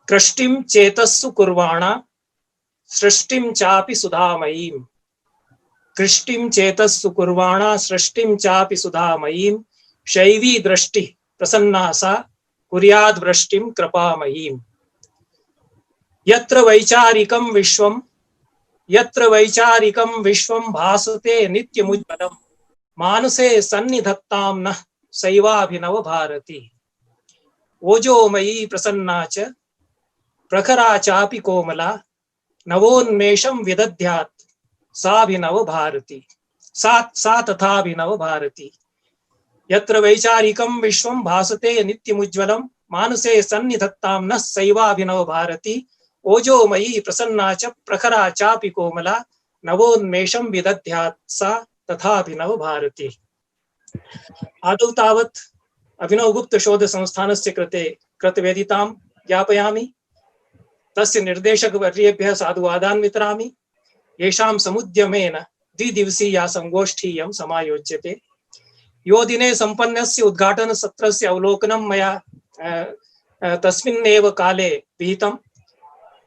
कृष्टिं चेतस्सु कुर्वाणा सृष्टिं चापि सुधामयीं। कृष्टिं चेतस्सु कुर्वाणा सृष्टिं चापि सुधामयीं। शैवी दृष्टि प्रसन्ना सा कुर्याद् वृष्टिं कृपामयीं। यत्र वैचारिकं विश्वं भासते नित्यमुज्ज्वलं मानसे सन्निधत्तां नः सैवाभिनव भारती। ओजोमयी प्रसन्ना च प्रखरा चापि कोमला नवोन्मेषं विदध्यात् साभिनव भारती। सा तथाभिनव भारती। यत्र वैचारिकं विश्वं भासते नित्यमुज्ज्वलं मानसे सन्निधत्तां नः सैवाभिनव भारती। ओजोमयी प्रसन्ना च प्रखरा चापि कोमला नवोन्मेषं विदध्यात् सा तथाभिनव भारती। आदौ तावत् अभिनवगुप्त शोध संस्थानस्य कृते कृतवेदितां ज्ञापयामि। तस्य निर्देशकवर्येभ्यः साधुवादान् वितरामि। येषां समुद्यमेन द्विदिवसीया संगोष्ठी इयं समायोज्यते। यो दिने सम्पन्नस्य उद्घाटन सत्रस्य अवलोकनं मया तस्मिन्नेव काले विहितं।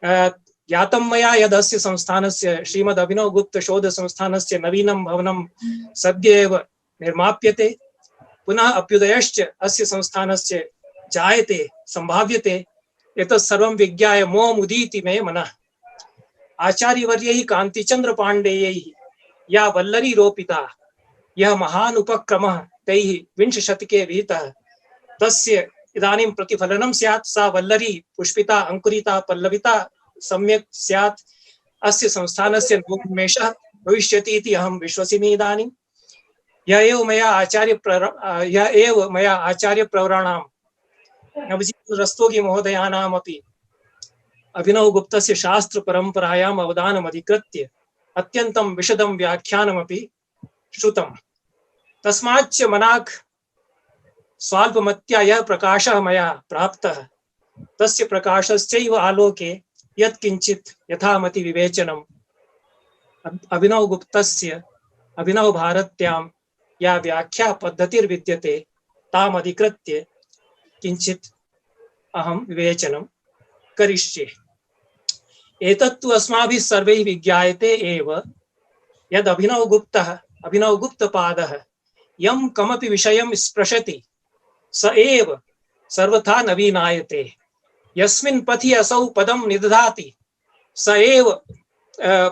ज्ञातं मया यदस्य संस्थानस्य श्रीमद् अभिनवगुप्त शोध संस्थानस्य नवीनं भवनं सद्य एव निर्माप्यते। पुनः अभ्युदयश्च अस्य संस्थानस्य जायते संभाव्यते। एतत् सर्वं विज्ञाय मोमुदीति मे मनः। आचार्यवर्यैः कान्तिचन्द्र पाण्डेयैः या वल्लरी रोपिता, यह महान् उपक्रमः तैः विंशशतके विहितः, तस्य इदानीं प्रतिफलनं स्यात्। सा वल्लरी पुष्पिता अंकुरिता पल्लविता सम्यक् स्यात्। अस्य संस्थानस्य नवोन्मेषः भविष्यति इति अहं विश्वसिमि। इदानीं यह एव मया आचार्यप्रवराणां नवजीवन रस्तोगी महोदयानामपि अभिनवगुप्तस्य शास्त्रपरम्परायाम् अवदानम् अधिकृत्य अत्यन्तं विशदं व्याख्यानमपि श्रुतं। तस्माच्च मनाक् स्वाल्पमत्या यः प्रकाशः मया प्राप्तः, तस्य प्रकाशस्यैव आलोके यत्किञ्चित् यथामति विवेचनम् अभिनवगुप्तस्य अभिनवभारत्यां या व्याख्या पद्धतिर्विद्यते ताम् अधिकृत्य किञ्चित् अहं विवेचनं करिष्ये। एतत्तु अस्माभिः सर्वैः विज्ञायते एव यद् अभिनवगुप्तपादः यं कमपि विषयं स्पृशति स एव सर्वथा नवीनायते। यस्मिन् पथि असौ पदं निदधाति स एव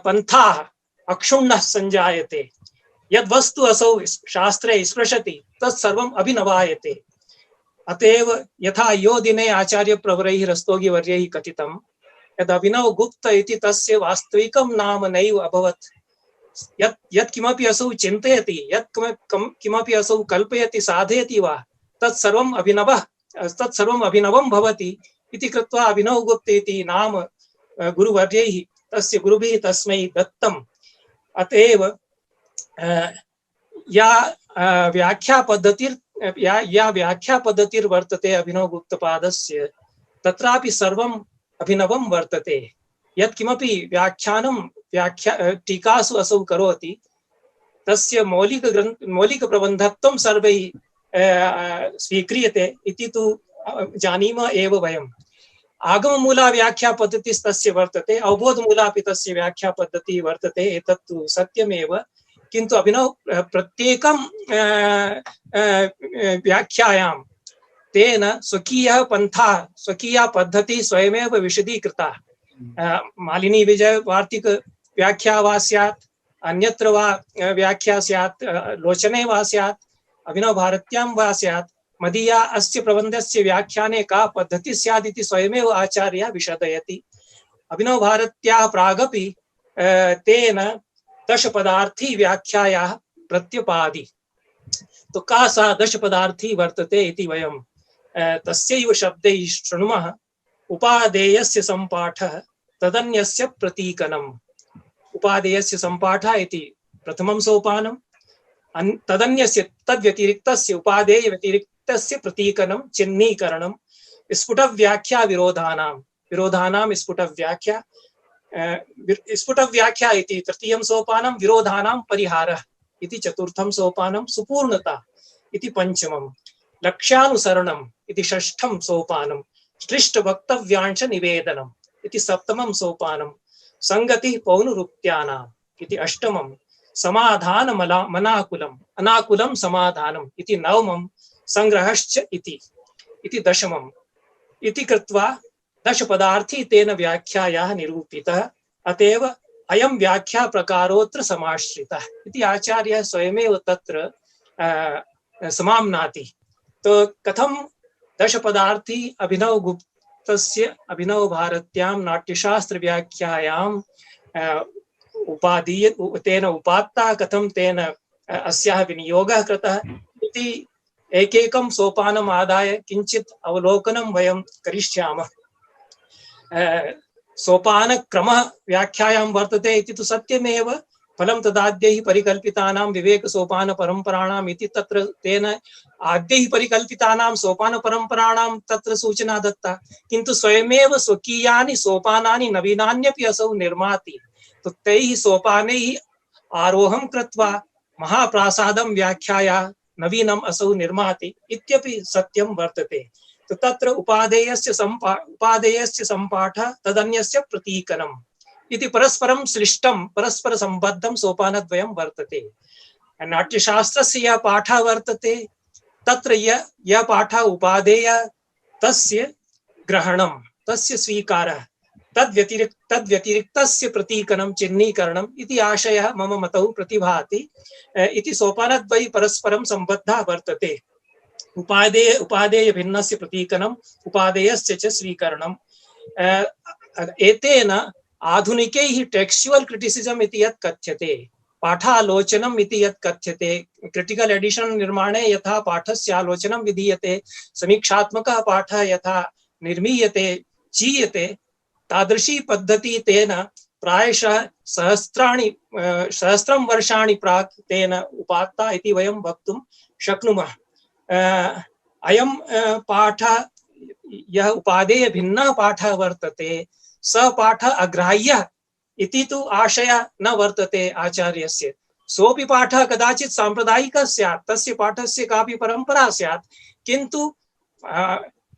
पन्थाः अक्षुण्णः सञ्जायते। यद्वस्तु असौ शास्त्रे स्पृशति तत्सर्वम् अभिनवायते। अतएव यथा यो दिने आचार्यप्रवरैः रस्तोगिवर्यैः कथितं यद् अभिनवगुप्त इति तस्य वास्तविकं नाम नैव अभवत्। यत् किमपि असौ चिन्तयति, यत् किमपि असौ कल्पयति, साधयति वा, तत्सर्वम् अभिनवं भवति इति कृत्वा अभिनवगुप्त इति नाम गुरुवर्यैः तस्य गुरुभिः तस्मै दत्तम्। अतएव या व्याख्या पद्धतिर्वर्तते अभिनवगुप्तपादस्य, तत्रापि सर्वम् अभिनवं वर्तते। यत्किमपि टीकासु असौ करोति तस्य मौलिकप्रबन्धत्वं सर्वैः स्वीक्रियते इति तु जानीमः एव वयम्। आगममूला व्याख्या पद्धतिस्तस्य वर्तते, अवबोधमूलापि तस्य व्याख्या पद्धतिः वर्तते। एतत्तु सत्यमेव। किन्तु अभिनव प्रत्येकं व्याख्यायां तेन स्वकीयः पन्था, स्वकीया पद्धतिः स्वयमेव विशदीकृता। मालिनी विजय वार्तिक व्याख्या वा स्यात्, अन्यत्र वा व्याख्या स्यात्, लोचने वा स्यात्, अभिनव भारत्यां वा स्यात्, मदीया अस्य प्रबन्धस्य व्याख्याने का पद्धतिः स्यात् इति स्वयमेव आचार्यः विशदयति। अभिनव भारत्याः प्रागपि तेन दशपदार्थी व्याख्यायाः प्रत्यपादि। तो का सा दशपदार्थी वर्तते इति वयं तस्यैव शब्दैः शृणुमः। उपादेयस्य सम्पाठः तदन्यस्य प्रतीकनम्। उपादेयस्य सम्पाठः इति प्रथमं सोपानं, तदन्यस्य तद्व्यतिरिक्तस्य उपादेय व्यतिरिक्तस्य प्रतीकनं चिह्नीकरणं। स्फुटव्याख्या विरोधानां स्फुटव्याख्या स्फुटव्याख्या इति तृतीयं सोपानं, विरोधानां परिहारः इति चतुर्थं सोपानं, सुपूर्णता इति पंचमं, लक्ष्यानुसरणम् इति षष्ठं सोपानं, श्लिष्ट वक्तव्यांश निवेदनम् इति सप्तमं सोपानं, संगतिः पौनरुक्त्यानाम् इति अष्टमं, समाधान मनाकुलम् अनाकुलं समाधानम् इति नवमं, संग्रहश्च इति दशमम् इति कृत्वा दश पदार्थी तेन व्याख्यायाः निरूपितः, अतएव अयं व्याख्या प्रकारोऽत्र समाश्रितः इति आचार्यः स्वयमेव तत्र समाम्नाति। तो कथं दश पदार्थी अभिनव गुप्तस्य अभिनव भारत्यां नाट्यशास्त्र व्याख्यायां उपादीय तेन उपात्ता, कथं तेन अस्याः विनियोगः कृतः इति एकैकं सोपानम् आदाय किञ्चित् अवलोकनं वयं करिष्यामः। सोपानक्रमः व्याख्यायां वर्तते इति तु सत्यमेव, फलं तदाद्यैः परिकल्पितानां विवेकसोपानपरम्पराणाम् इति तत्र तेन आद्यैः परिकल्पितानां सोपानपरम्पराणां तत्र सूचना दत्ता, किन्तु स्वयमेव स्वकीयानि सोपानानि नवीनान्यपि असौ निर्माति। तो तैः सोपानैः आरोहं कृत्वा महाप्रासादं व्याख्याया नवीनम् असौ निर्माति इत्यपि सत्यं वर्तते। तो तत्र उपादेयस्य सम्पाठः तदन्यस्य प्रतीकनम् इति परस्परं सृष्टं परस्पर संबद्धं सोपानद्वयं वर्तते। नाट्यशास्त्रस्य यः पाठः वर्तते तत्र यः पाठः उपादेय तस्य ग्रहणं तस्य स्वीकारः, तद्व्यतिरिक्तस्य प्रतीकनं चिह्नीकरणम् इति आशयः मम मतौ प्रतिभाति इति सोपानद्वयी परस्परं सम्बद्धः वर्तते। उपादेय भिन्नस्य प्रतीकनम् उपादेयस्य च स्वीकरणम्। एतेन आधुनिकैः टेक्स्चुअल क्रिटिसिज्म इति यत् कथ्यते, पाठालोचनम् इति यत् कथ्यते, क्रिटिकल एडिशन निर्माणे यथा पाठस्य आलोचनं विधीयते, समीक्षात्मकः पाठः यथा निर्मीयते चीयते, तादृशी पद्धति तेन प्रायशः सहस्रं वर्षाणि प्राक् तेन उपात्ता इति वयं वक्तुं शक्नुमः। अयं पाठः यः उपादेय भिन्नः पाठः वर्तते स पाठः अग्राह्यः इति तु आशयः न वर्तते आचार्यस्य। सोऽपि पाठः कदाचित् साम्प्रदायिकः स्यात्, तस्य पाठस्य कापि परम्परा स्यात्, किन्तु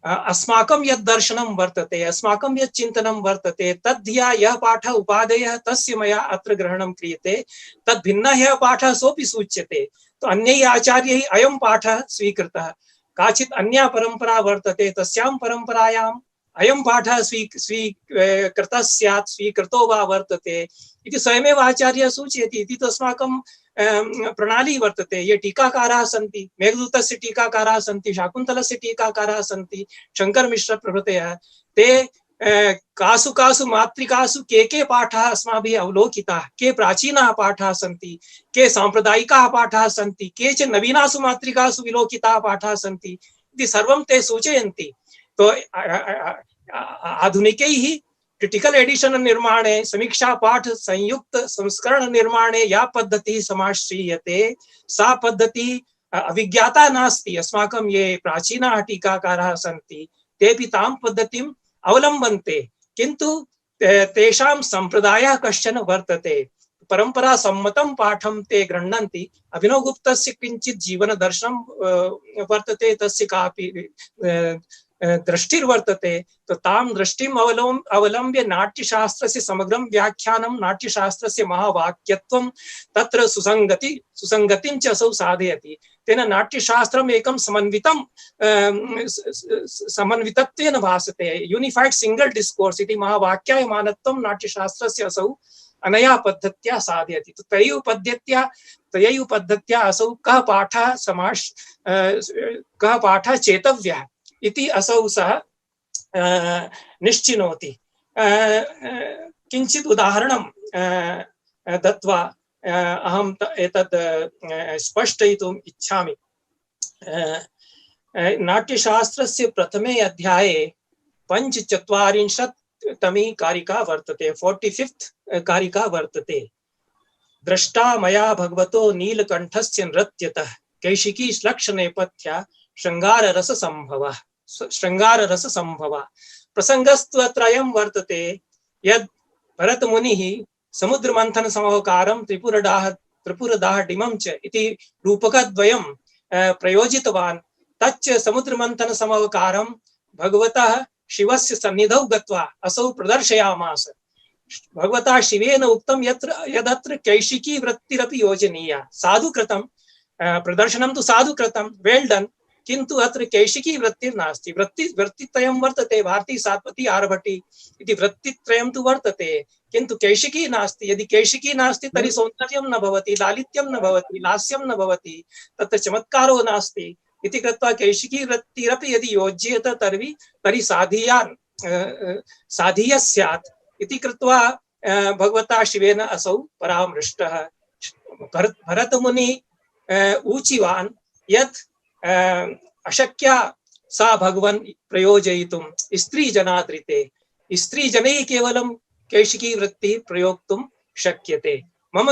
अस्माकं यद् दर्शनं वर्तते, अस्माकं यत् चिन्तनं वर्तते, तद्धिया यः पाठः उपादेयः तस्य मया अत्र ग्रहणं क्रियते, तद् भिन्नः यः पाठः सोऽपि सूच्यते। तो अन्यैः आचार्यैः अयं पाठः स्वीकृतः, काचित् अन्या परम्परा वर्तते, तस्यां परम्परायाम् अयं पाठः स्वीकृतः स्यात्, स्वीकृतो वा वर्तते इति स्वयमेव आचार्यः सूचयति। इति तु अस्माकं प्रणाली वर्तते। ये टीकाकाराः सन्ति, मेघदूतस्य टीकाकाराः सन्ति, शाकुन्तलस्य टीकाकाराः सन्ति, शङ्करमिश्र प्रभृतयः, ते कासु कासु मात्रिकासु के पाठाः अस्माभिः अवलोकिताः, के प्राचीनाः पाठाः सन्ति, के साम्प्रदायिकाः पाठाः सन्ति, के च नवीनासु मात्रिकासु विलोकिताः पाठाः सन्ति इति सर्वं ते सूचयन्ति। तो आधुनिकैः क्रिटिकल एडिशन निर्माणे, समीक्षा पाठ संयुक्त संस्करण निर्माणे या पद्धतिः समाश्रीयते सा पद्धतिः अविज्ञाता नास्ति। अस्माकं ये प्राचीनाः टीकाकाराः सन्ति तेपि तां पद्धतिम् अवलम्बन्ते, किन्तु तेषां सम्प्रदायः कश्चन वर्तते, परंपरा सम्मतं पाठं ते गृह्णन्ति। अभिनवगुप्तस्य किञ्चित् जीवनदर्शनं वर्तते, तस्य कापि दृष्टिर्वर्तते। तो तां दृष्टिम् अवलम्ब्य नाट्यशास्त्रस्य समग्रं व्याख्यानं, नाट्यशास्त्रस्य महावाक्यत्वं, तत्र सुसंगतिं च असौ साधयति। तेन नाट्यशास्त्रम् एकं समन्वितत्वेन भासते। यूनिफाइड सिंगल डिस्कोर्स इति महावाक्यायमानत्वं नाट्यशास्त्रस्य असौ अनया पद्धत्या साधयति। तो तयैव पद्धत्या असौ कः पाठः चेतव्यः इति असौ सः निश्चिनोति। किञ्चित् उदाहरणं दत्वा अहं एतत् स्पष्टयितुम् इच्छामि। नाट्यशास्त्रस्य प्रथमे अध्याये 45तमी कारिका वर्तते, 45th कारिका वर्तते। दृष्टा मया भगवतो नीलकण्ठस्य नृत्यतः कैशिकी श्लक्षनेपथ्या श्रृंगाररससंभवः। प्रसंगस्त्वत्रयं वर्तते यद् भरतमुनिः समुद्रमंथन समवकारं त्रिपुरदाहडिमं च इति रूपकद्वयं प्रयोजितवान्। तच्च समुद्रमंथन समवकारं भगवतः शिवस्य सन्निधौ गत्वा असौ प्रदर्शयामास। भगवता शिवेन उक्तं यदत्र कैशिकी वृत्तिरपि योजनीया। साधु कृतं, प्रदर्शनं तु साधु कृतं, वेल डन, किन्तु अत्र कैशिकी वृत्तिर्नास्ति। वृत्तित्रयं वर्तते, भारती, सात्वती, आरभटी इति वृत्तित्रयं तु वर्तते, किन्तु कैशिकी नास्ति। यदि कैशिकी नास्ति तर्हि सौन्दर्यं न भवति, लालित्यं न भवति, लास्यं न भवति, तत्र चमत्कारो नास्ति इति कृत्वा कैशिकी वृत्तिरपि यदि योज्येत तर्हि साधीय स्यात् इति कृत्वा भगवता शिवेन असौ परामृष्टः। भरतमुनि ऊचिवान् यत् अशक्या सा भगवन् प्रयोजयितुं स्त्रीजनादृते। स्त्रीजनैः केवलं कैशिकी वृत्तिः प्रयोक्तुं शक्यते। मम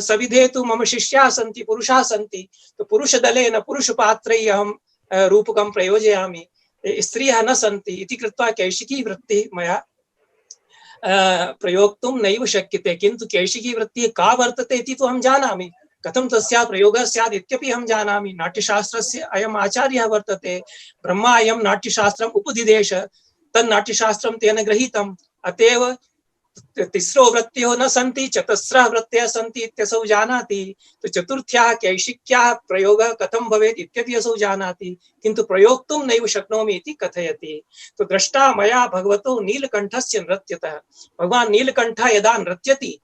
सविधे तु मम शिष्याः सन्ति, पुरुषाः सन्ति, तो पुरुषदलेन पुरुषपात्रैः अहं रूपकं प्रयोजयामि, स्त्रियः न सन्ति इति कृत्वा कैशिकी वृत्तिः मया प्रयोक्तुं नैव शक्यते। किन्तु कैशिकी वृत्तिः का वर्तते इति तु अहं जानामि, कथं तस्याः प्रयोगः स्यात् इत्यपि अहं जानामि। नाट्यशास्त्रस्य अयम् आचार्यः वर्तते, ब्रह्मा अयं नाट्यशास्त्रम् उपदिदेश, तन्नाट्यशास्त्रं तेन गृहीतम्, अतएव तिस्रो वृत्तयो न सन्ति, चतस्रः वृत्तयः सन्ति इत्यसौ जानाति। तो चतुर्थ्याः कैशिक्याः प्रयोगः कथं भवेत् इत्यपि असौ जानाति, किन्तु प्रयोक्तुं नैव शक्नोमि इति कथयति। तो दृष्टा मया भगवतो नीलकण्ठस्य नृत्यतः। भगवान् नीलकण्ठः यदा नृत्यति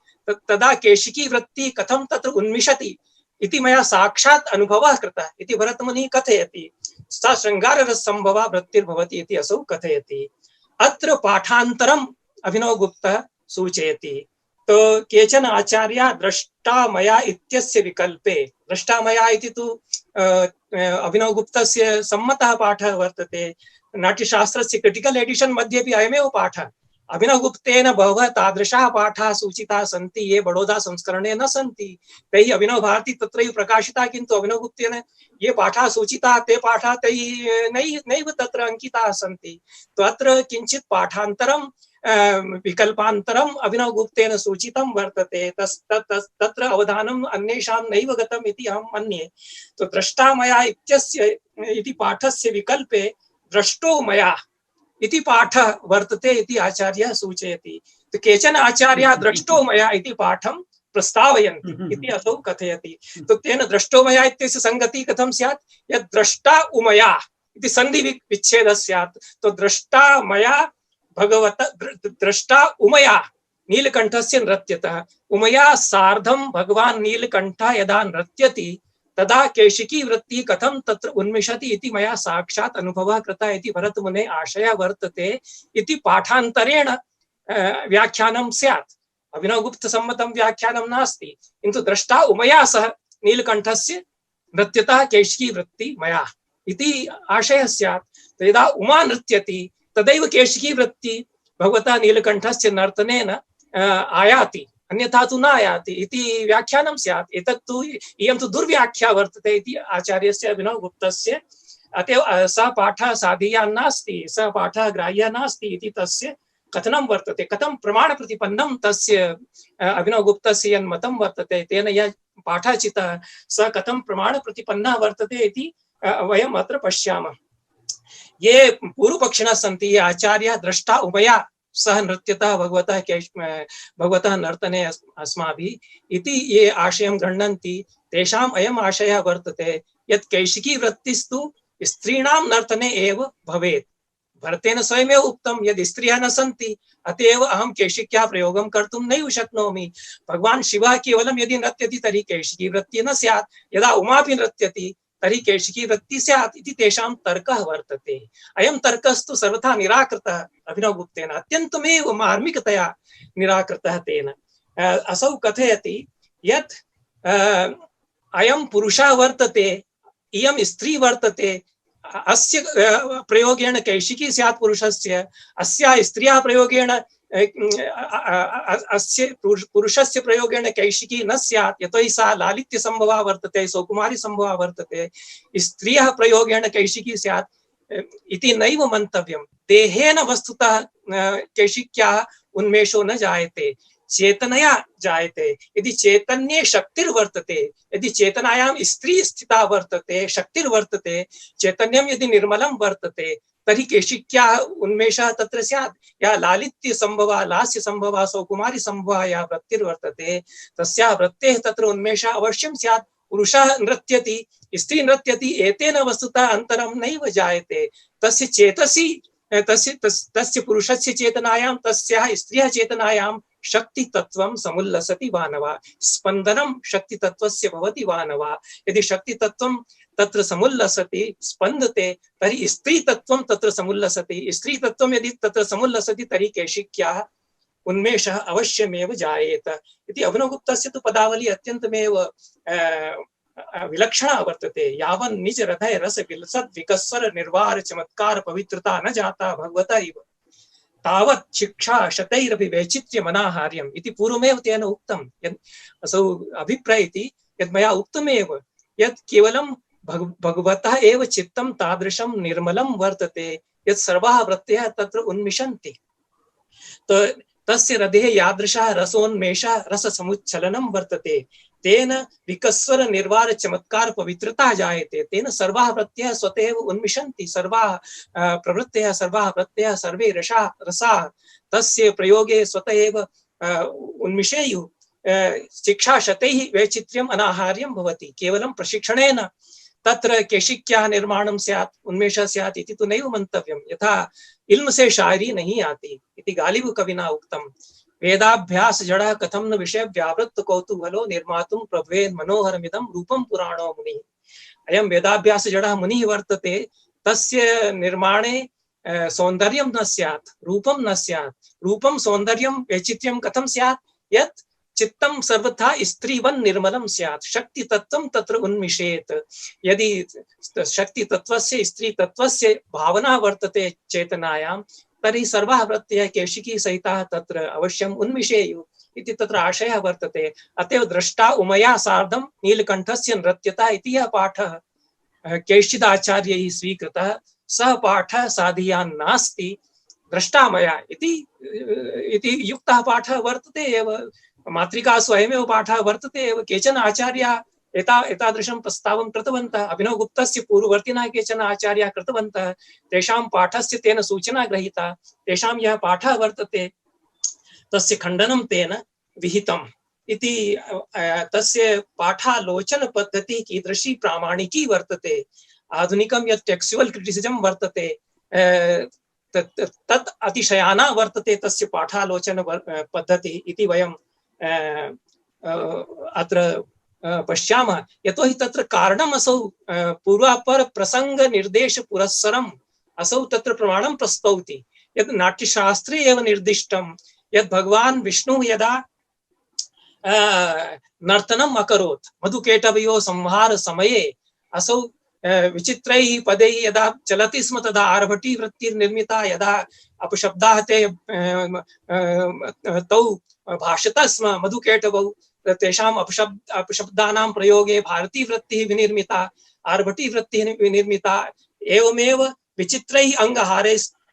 तदा कैशिकी वृत्तिः कथं तत्र उन्मिषति इति मया साक्षात् अनुभवः कृतः इति भरतमुनिः कथयति। सा शृङ्गाररससम्भवा वृत्तिर्भवति इति असौ कथयति। अत्र पाठान्तरम् अभिनवगुप्तः सूचयति। तो केचन आचार्याः दृष्टा मया इत्यस्य विकल्पे, दृष्टा मया इति तु अभिनवगुप्तस्य सम्मतः पाठः वर्तते। नाट्यशास्त्रस्य क्रिटिकल एडिशन मध्येपि अयमेव पाठः। अभिनवगुप्तेन बहवः तादृशाः पाठाः सूचिताः सन्ति ये बड़ौदा संस्करणे न सन्ति। तैः अभिनवभारती तत्रैव प्रकाशिता, किन्तु अभिनवगुप्तेन ये पाठाः सूचिताः ते पाठाः तैः नैव तत्र अंकिताः सन्ति। तो अत्र किञ्चित् पाठान्तरं विकल्पान्तरम् अभिनवगुप्तेन सूचितं वर्तते। तत्र अवधानम् अन्येषां नैव गतम् इति अहं मन्ये। तो दृष्टा मया इत्यस्य इति पाठस्य विकल्पे दृष्टो मया इति पाठः वर्तते इति आचार्यः सूचयति। तो केचन आचार्याः दृष्टो मया इति पाठं प्रस्तावयन्ति इति असौ कथयति। तो तेन दृष्टो मया इत्यस्य संगतिः कथं स्यात्, यत् दृष्टा उमया इति सन्धि विच्छेदः स्यात्। तो दृष्टा मया भगवता, दृष्टा उमया नीलकण्ठस्य नृत्यतः। उमया सार्धं भगवान् नीलकण्ठः यदा नृत्यति तदा कैशिकी वृत्तिः कथं तत्र उन्मिषति इति मया साक्षात् अनुभवः कृतः इति भरतमुनेः आशयः वर्तते इति पाठान्तरेण व्याख्यानं स्यात्। अभिनवगुप्तसम्मतं व्याख्यानं नास्ति, किन्तु दृष्टा उमया सह नीलकण्ठस्य नृत्यतः कैशिकी वृत्तिः मया इति आशयः स्यात्। तो यदा उमा नृत्यति तदैव कैशिकी वृत्तिः भगवता नीलकण्ठस्य नर्तनेन आयाति, अन्यथा तु न आयाति इति व्याख्यानं स्यात्। एतत्तु इयं तु दुर्व्याख्या वर्तते इति आचार्यस्य अभिनवगुप्तस्य। अतएव सः पाठः साधीयः नास्ति, सः पाठः ग्राह्यः नास्ति इति तस्य कथनं वर्तते। कथं प्रमाणप्रतिपन्नं तस्य अभिनवगुप्तस्य यन्मतं वर्तते, तेन यः पाठः चितः सः कथं प्रमाणप्रतिपन्नः वर्तते इति वयम् अत्र पश्यामः। ये पूर्वपक्षिणः सन्ति, ये आचार्यः दृष्टा उमया सह नृत्यतः भगवतः नर्तने अस्माभिः इति ये आशयं गृह्णन्ति, तेषाम् अयम् आशयः वर्तते यत् कैशिकी वृत्तिस्तु स्त्रीणां नर्तने एव भवेत्। भरतेन स्वयमेव उक्तं यदि स्त्रियः न सन्ति अतएव अहं कैशिक्याः प्रयोगं कर्तुं नैव शक्नोमि। भगवान् शिवः केवलं यदि नृत्यति तर्हि कैशिकी वृत्तिः न स्यात्, यदा उमापि नृत्यति तर्हि कैशिकी वृत्तिः स्यात् इति तेषां तर्कः वर्तते। अयं तर्कस्तु सर्वथा निराकृतः अभिनवगुप्तेन, अत्यन्तमेव मार्मिकतया निराकृतः तेन। असौ कथयति यत् अयं पुरुषः वर्तते, इयं स्त्री वर्तते, अस्य प्रयोगेण कैशिकी स्यात् पुरुषस्य, अस्याः स्त्रियाः प्रयोगेण अस्य पुरुषस्य प्रयोगेण कैशिकी न स्यात्, यतोहि सा लालित्य संभवा वर्तते, सौकुमारी संभवा वर्तते। स्त्रियः प्रयोगेण कैशिकी स्यात् इति नैव मंतव्यं। देहेन वस्तुतः कैशिक्याः उन्मेषो न जायते, चेतनया जायते। यदि चैतन्ये शक्तिर्वर्तते, यदि चेतनायां स्त्री स्थिता वर्तते, शक्तिर्वर्तते, चैतन्यं यदि निर्मलं वर्तते, तर्हि कैशिक्याः उन्मेषः तत्र स्यात्। या लालित्य संभवा लास्य संभवा सौकुमारी संभवा या वृत्तिर्वर्तते तस्याः वृत्तेः तत्र उन्मेषः अवश्यं स्यात्। पुरुषः नृत्यति स्त्री नृत्यति एतेन वस्तुतः अंतरं नैव जायते। तस्य चेतसि तस्य पुरुषस्य चेतनायां तस्याः स्त्रियः चेतनायां शक्ति तत्वं समुल्लसति वा न वा, स्पंदनं शक्ति तत्वस्य भवति वा न वा। यदि शक्ति तत्वं तत्र समुल्लसति स्पन्दते तर्हि स्त्री तत्वं तत्र समुल्लसति। स्त्री तत्वं यदि तत्र समुल्लसति तर्हि कैशिक्याः उन्मेषः अवश्यमेव जायेत इति। अभिनवगुप्तस्य तु पदावली अत्यन्तमेव विलक्षणा वर्तते। यावन् निज हृदय रस विलसत् विकस्वर निर्वार चमत्कार पवित्रता न जाता भगवता इव तावत् शिक्षा शतैरपि वैचित्र्यमनाहार्यम् इति पूर्वमेव तेन उक्तं। यत् असौ अभिप्राय इति यत् मया उक्तमेव यत् केवलं भगवतः एव चित्तं तादृशं निर्मलं वर्तते यत् सर्वाः वृत्तयः तत्र उन्मिषन्ति। तस्य हृदये यादृशः रसोन्मेषः रससमुच्चलनं वर्तते तेन विकस्वर निर्वार चमत्कार पवित्रता जायते। तेन सर्वाः वृत्तयः स्वतः उन्मिषन्ति। सर्वाः प्रवृत्तयः सर्वाः वृत्तयः सर्वे रसाः तस्य प्रयोगे स्वतः एव उन्मिषेयुः। शिक्षा शतैः वैचित्र्यम् अनाहार्यं भवति। केवलं प्रशिक्षणेन तत्र कैशिक्याः निर्माणं स्यात् उन्मेषः स्यात् इति तु नैव मन्तव्यं। यथा इल्म से शायरी नहीं आती इति गालिब कविना उक्तम्। वेदाभ्यास जड़ा कथम न विषय व्यावृत्त कौतूहलो निर्मातुं प्रभवेन् मनोहरमिदं रूपं पुराणो मुनिः। अयं वेदाभ्यास जड़ा मुनिः वर्तते तस्य निर्माणे सौन्दर्यं न स्यात् रूपं न स्यात्। रूपं सौन्दर्यं वैचित्र्यं कथं स्यात् यत् चित्तं सर्वथा स्त्रीवन् निर्मलं स्यात्। शक्ति तत्त्वं तत्र उन्मिषेत्। यदि शक्ति तत्त्वस्य स्त्री तत्त्वस्य भावना वर्तते चेतनायां तर्हि सर्वाः वृत्तयः कैशिकी सहिताः तत्र अवश्यम् उन्मिषेयुः इति तत्र आशयः वर्तते। अतएव द्रष्टा उमया सार्धं नीलकण्ठस्य नृत्यता इति यः पाठः कैशिदाचार्यैः स्वीकृतः सः पाठः साधीयान् नास्ति द्रष्टा मया इति युक्तः पाठः वर्तते एव। मातृका स्वयमेव पाठः वर्तते एव। केचन आचार्याः एतादृशं प्रस्तावं कृतवन्तः। अभिनवगुप्तस्य पूर्ववर्तिनः केचन आचार्याः कृतवन्तः। तेषां पाठस्य तेन सूचना गृहीता। तेषां यः पाठः वर्तते तस्य खण्डनं तेन विहितम् इति। तस्य पाठालोचन पद्धतिः कीदृशी प्रामाणिकी वर्तते। आधुनिकं यत् टेक्स्चुअल् क्रिटिसिजम् वर्तते तत् अतिशयाना वर्तते तस्य पाठालोचन पद्धतिः इति वयं अत्र पश्यामः। यतोहि तत्र कारणम् असौ पूर्वापर प्रसंग निर्देश पुरस्सरम् असौ तत्र प्रमाणं प्रस्तौति यत् नाट्यशास्त्रे एव निर्दिष्टं यत् भगवान् विष्णुः यदा नर्तनम् अकरोत् मधुकेटवयो संहार समये असौ विचित्रैः पदैः यदा चलति स्म तदा आर्भटी वृत्तिर्निर्मिता। यदा अपशब्दाः ते तौ भाषत स्म मधुकेटवौ तेषाम् अपशब्दानां प्रयोगे भारती वृत्तिः विनिर्मिता आर्भटी वृत्तिः विनिर्मिता। एवमेव विचित्रैः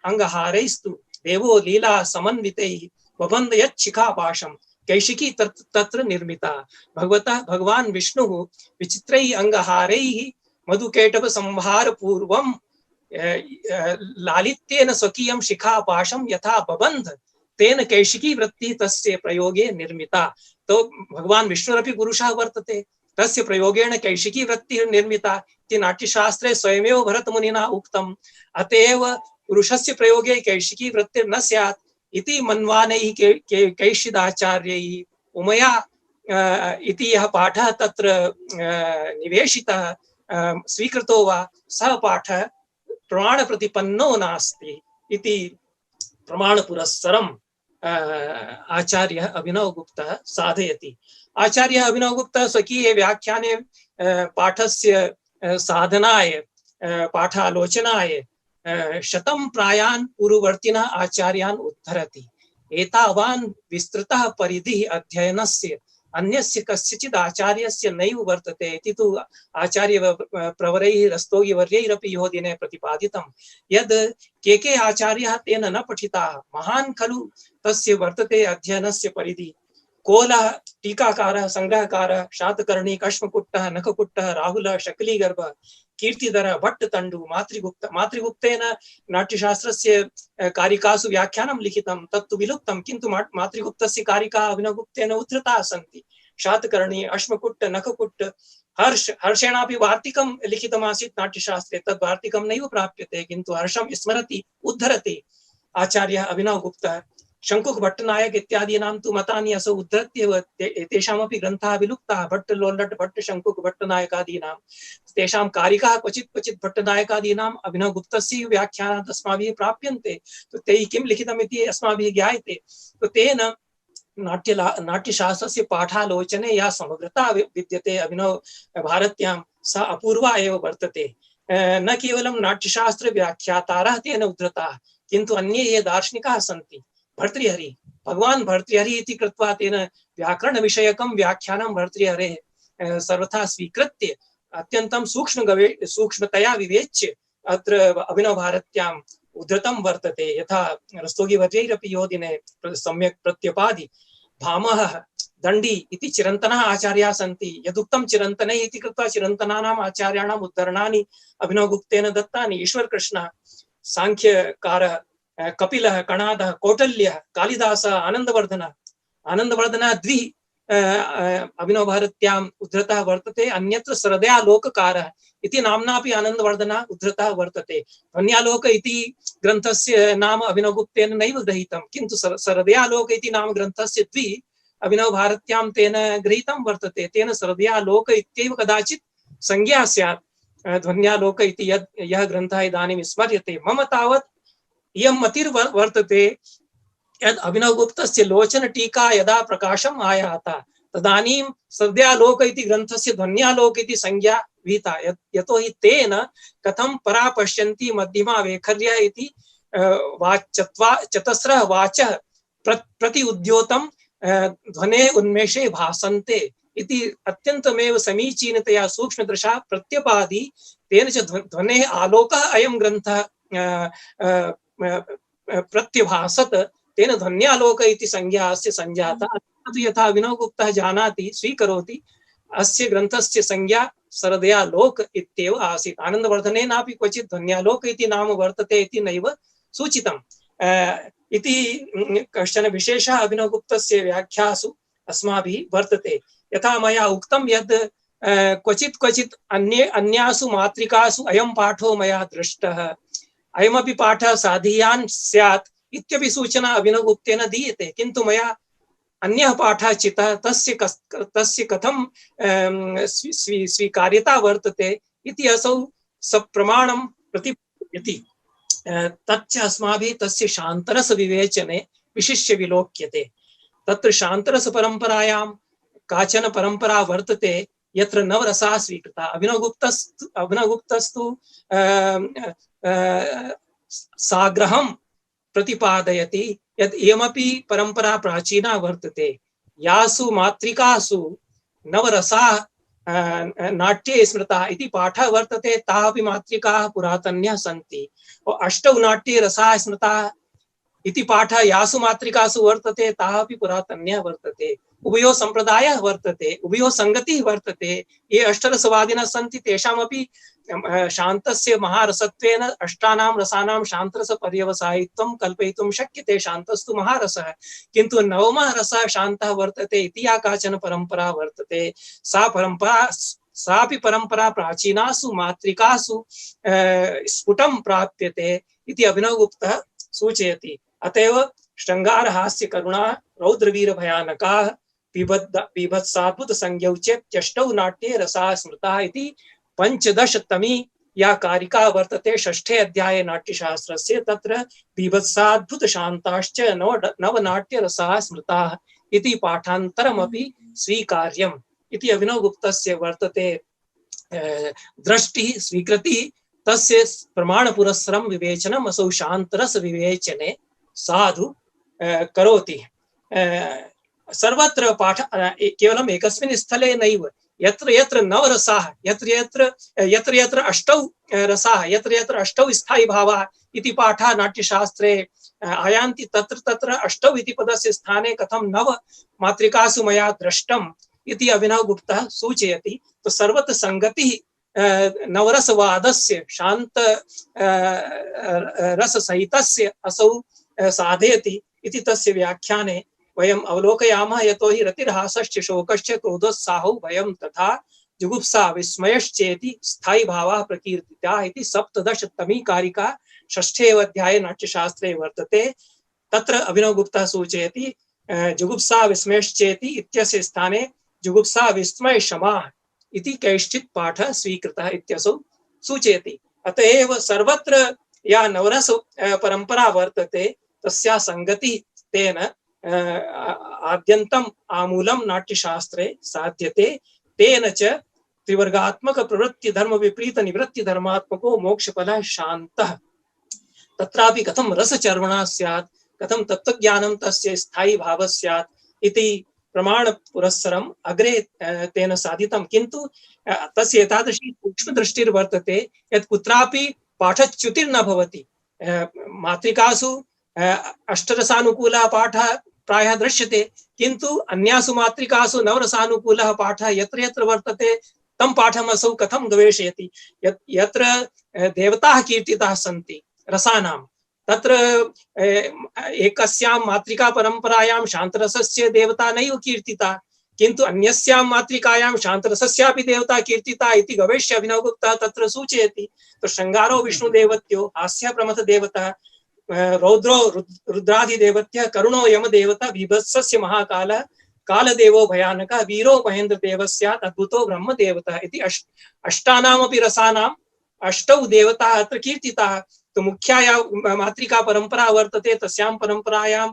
अंगहारैस्तु देवो लीला समन्वितैः बबन्ध यत् शिखापाशं कैशिकी तत्र निर्मिता। भगवान् विष्णुः विचित्रैः अंगहारैः मधुकेटव संहार पूर्वं लालित्येन स्वकीयं शिखापाशं यथा बबन्ध तेन कैशिकी वृत्तिः तस्य प्रयोगे निर्मिता। तो भगवान् विष्णुरपि पुरुषः वर्तते तस्य प्रयोगेण कैशिकी वृत्तिः निर्मिता इति नाट्यशास्त्रे स्वयमेव भरतमुनिना उक्तम्। अतएव पुरुषस्य प्रयोगे कैशिकी वृत्तिर्न स्यात् इति मन्वानैः कैशिदाचार्यैः उमया इति यः पाठः तत्र निवेशितः स्वीकृतो वा सः पाठः प्रमाणप्रतिपन्नो नास्ति इति प्रमाणपुरस्सरम् आचार्यः अभिनवगुप्तः साधयति। आचार्यः अभिनवगुप्तः स्वकीये व्याख्याने पाठस्य साधनाय पाठालोचनाय शतं प्रायान् पूर्ववर्तिनः आचार्यान् उद्धरति। एतावान् विस्तृतः परिधिः अध्ययनस्य अन्यस्य कस्यचित् आचार्यस्य नैव वर्तते इति तु आचार्य प्रवरैः रस्तोगिवर्यैरपि यो दिने प्रतिपादितं यद् के आचार्याः तेन न पठिताः। महान् खलु तस्य वर्तते अध्ययनस्य परिधि। कोलः टीकाकारः संग्रहकारः शातकर्णी कश्मकुट्टः नखकुट्टः राहुलः शकलीगर्भः कीर्तिधर भट्टतण्डु मातृगुप्तेन नाट्यशास्त्रस्य कारिकासु व्याख्यानं लिखितं तत्तु विलुप्तं, किन्तु मातृगुप्तस्य कारिका अभिनवगुप्तेन उद्धृताः सन्ति। शातकर्णी, अश्मकुट्ट, नखकुट्ट, हर्षेणापि वार्तिकं लिखितमासीत् नाट्यशास्त्रे, तद् वार्तिकं नैव प्राप्यते, किन्तु हर्षं स्मरति उद्धरति आचार्यः अभिनवगुप्तः। शङ्कुक भट्टनायक इत्यादीनां तु मतानि असौ उद्धृत्येव तेषामपि ग्रन्थाः विलुप्ताः। भट्ट लोल्लट् भट्ट शङ्कुक भट्टनायकादीनां तेषां कारिकाः क्वचित् क्वचित् भट्टनायकादीनाम् अभिनवगुप्तस्य व्याख्यानात् अस्माभिः प्राप्यन्ते। तो तैः किं लिखितमिति अस्माभिः ज्ञायते। तो तेन नाट्यशास्त्रस्य पाठालोचने या समग्रता विद्यते अभिनव भारत्यां सा अपूर्वा एव वर्तते। न केवलं नाट्यशास्त्र व्याख्यातारः तेन उद्धृताः, किन्तु अन्ये ये दार्शनिकाः सन्ति, भर्तृहरि, भगवान् भर्तृहरि इति कृत्वा तेन व्याकरण विषयकं व्याख्यानं भर्तृहरेः सर्वथा स्वीकृत्य अत्यन्तं सूक्ष्मतया विवेच्य अत्र अभिनवभारत्याम् उद्धृतं वर्तते। यथा रस्तोगिवर्यैरपि यो दिने सम्यक् प्रत्यपादि। भामहः, दण्डी इति चिरन्तनः आचार्याः सन्ति। यदुक्तं चिरन्तनैः इति कृत्वा चिरन्तनानाम् आचार्याणाम् उद्धरणानि अभिनवगुप्तेन दत्तानि। ईश्वरकृष्णः, सांख्यकारः, कपिलः, कणादः, कौटल्यः, कालिदासः, आनन्दवर्धनः द्विः अभिनवभारत्याम् उद्धृतः वर्तते। अन्यत्र सरदयालोककारः इति नाम्नापि आनन्दवर्धनः उद्धृतः वर्तते। ध्वन्यालोक इति ग्रन्थस्य नाम अभिनवगुप्तेन नैव गृहीतं, किन्तु सरदयालोक इति नाम ग्रन्थस्य द्विः अभिनवभारत्यां तेन गृहीतं वर्तते। तेन सरदयालोक इत्येव कदाचित् संज्ञा स्यात्। ध्वन्यालोक इति यः ग्रन्थः इदानीं स्मर्यते। मम तावत् इयं मतिर्वर्तते यद् अभिनवगुप्तस्य लोचन टीका यदा प्रकाशम् आयाता तदानीं सरदयालोक इति ग्रन्थस्य ध्वन्यालोक इति संज्ञा विहिता। यतो हि तेन कथं परा पश्यन्ति मध्यमा वैखर्यः इति चतस्रः वाचः प्रति उद्योतं ध्वने उन्मेषे भासन्ते इति अत्यन्तमेव समीचीनतया सूक्ष्मदृशा प्रत्यपादि। तेन च ध्वनेः आलोकः अयं ग्रन्थः प्रत्यभासत, तेन ध्वन्यालोक इति संज्ञा अस्य संजाता। यथा अभिनवगुप्तः जानाति, स्वीकरोति, अस्य ग्रन्थस्य संज्ञा सरदयालोक इत्येव आसीत्। आनन्दवर्धनेनापि क्वचित् ध्वन्यालोक इति नाम वर्तते इति नैव सूचितम्। इति कश्चन विशेषः अभिनवगुप्तस्य व्याख्यासु अस्माभिः वर्तते। यथा मया उक्तं यद् क्वचित् क्वचित् अन्यासु मातृकासु अयं पाठो मया दृष्टः, अयमपि पाठः साधीयान् स्यात् इत्यपि सूचना अभिनवगुप्तेन दीयते, किन्तु मया अन्यः पाठः चितः, तस्य कथं स्वीकार्यता वर्तते इति असौ सप्रमाणं प्रतिपादयति। तच्च अस्माभिः तस्य शान्तरस विवेचने विशिष्य विलोक्यते। तत्र शान्तरस परम्परायां काचन परम्परा वर्तते यत्र नवरसाः स्वीकृता। अभिनवगुप्तस्तु साग्रहं प्रतिपादयति यत् इयमपि परम्परा प्राचीना वर्तते। यासु मातृकासु नवरसाः नाट्ये स्मृताः इति पाठः वर्तते, ताः अपि मातृकाः पुरातन्यः सन्ति। अष्टौ नाट्ये रसाः स्मृताः इति पाठः यासु मातृकासु वर्तते, ताः अपि पुरातन्यः वर्तते। उभयोः संप्रदायः वर्तते, उभयोः संगतिः वर्तते। ये अष्टरसवादिनः सन्ति तेषामपि शान्तस्य महारसत्वेन अष्टानां रसानां शान्तरस पर्यवसायित्वं कल्पयितुं शक्यते। शान्तस्तु महारसः, किन्तु नवमः रसः शान्तः वर्तते इति या काचन परम्परा वर्तते, सापि परम्परा प्राचीनासु मातृकासु स्फुटं प्राप्यते इति अभिनवगुप्तः सूचयति। अतएव श्रृंगार हास्य करुणा रौद्रवीर भयानकाः बीभत्साद्भुत संज्ञौ चेत्यष्टौ नाट्ये रसाः स्मृताः इति 15तमी या कारिका वर्तते 6ठे अध्याये नाट्यशास्त्रस्य। तत्र बीभत्साद्भुत शान्ताश्च नवनाट्य रसाः स्मृताः इति पाठान्तरमपि स्वीकार्यम् इति अभिनवगुप्तस्य वर्तते दृष्टिः, स्वीकृतिः। तस्य प्रमाणपुरस्सरं विवेचनम् असौ शान्तरस विवेचने साधु करोति। सर्वत्र पाठ केवलम् एकस्मिन् स्थले नैव, यत्र यत्र नवरसाः, यत्र यत्र अष्टौ रसाः, यत्र यत्र अष्टौ स्थायी भावाः इति पाठः नाट्यशास्त्रे आयान्ति, तत्र तत्र अष्टौ इति पदस्य स्थाने कथं नव मातृकासु मया दृष्टम् इति अभिनवगुप्तः सूचयति। तो सर्वत्र संगतिः नवरसवादस्य शांत रससहितस्य असौ साधयति इति तस्य व्याख्याने वयम् अवलोकयामः। यतो हि रतिर्हासश्च शोकश्च क्रोधोत्साहो भयं तथा जुगुप्सा विस्मयश्चेति स्थायी भावाः प्रकीर्तिताः इति 17तमी कारिका 6 अध्याये नाट्यशास्त्रे वर्तते। तत्र अभिनवगुप्तः सूचयति जुगुप्सा विस्मयश्चेति इत्यस्य स्थाने जुगुप्सा विस्मय शमा इति कैश्चित् पाठः स्वीकृतः इत्यसौ सूचयति। अतएव सर्वत्र या नवरस परंपरा वर्तते तस्या संगति तेन आद्यन्तम् आमूलं नाट्यशास्त्रे साध्यते। तेन च त्रिवर्गात्मक प्रवृत्ति धर्म विपरीत निवृत्ति धर्मात्मको मोक्षफलः शान्तः। तत्रापि कथं रसचर्वणः स्यात्, कथं तत्त्वज्ञानं तस्य स्थायी भावः स्यात् इति प्रमाण पुरस्सरम् अग्रे तेन साधितं। किन्तु तस्य एतादृशी सूक्ष्मदृष्टिर्वर्तते यत् कुत्रापि पाठच्युतिर्न भवति। मात्रिकासु अष्टरसानुकूलः पाठः प्रायः दृश्यते, किन्तु अन्यासु मात्रिकासु नवरसानुकूलः पाठः यत्र यत्र वर्तते तं पाठम् असौ कथं गवेषयति। यत्र देवताः कीर्तिताः सन्ति रसानां, तत्र एकस्यां मात्रिका परंपरायां शांतरसस्य देवता नैव कीर्तिता, किन्तु अन्यस्यां मात्रिकायां शांतरसस्यापि देवता कीर्तिता इति गवेष्य अभिनवगुप्तः तत्र सूचयति। तो शृंगारो विष्णुदेवत्यो, हास्य प्रमथ देवता, रौद्रो रुद्राधिदेवत्यः, करुणो यमदेवता, बीभत्सस्य महाकालः, कालदेवो भयानकः, वीरो महेन्द्रदेवः स्यात्, अद्भुतो ब्रह्मदेवता इति अष्टानामपि रसानाम् अष्टौ देवताः अत्र कीर्तिताः। तो मुख्या या मात्रिका परंपरा वर्तते तस्यां परंपरायां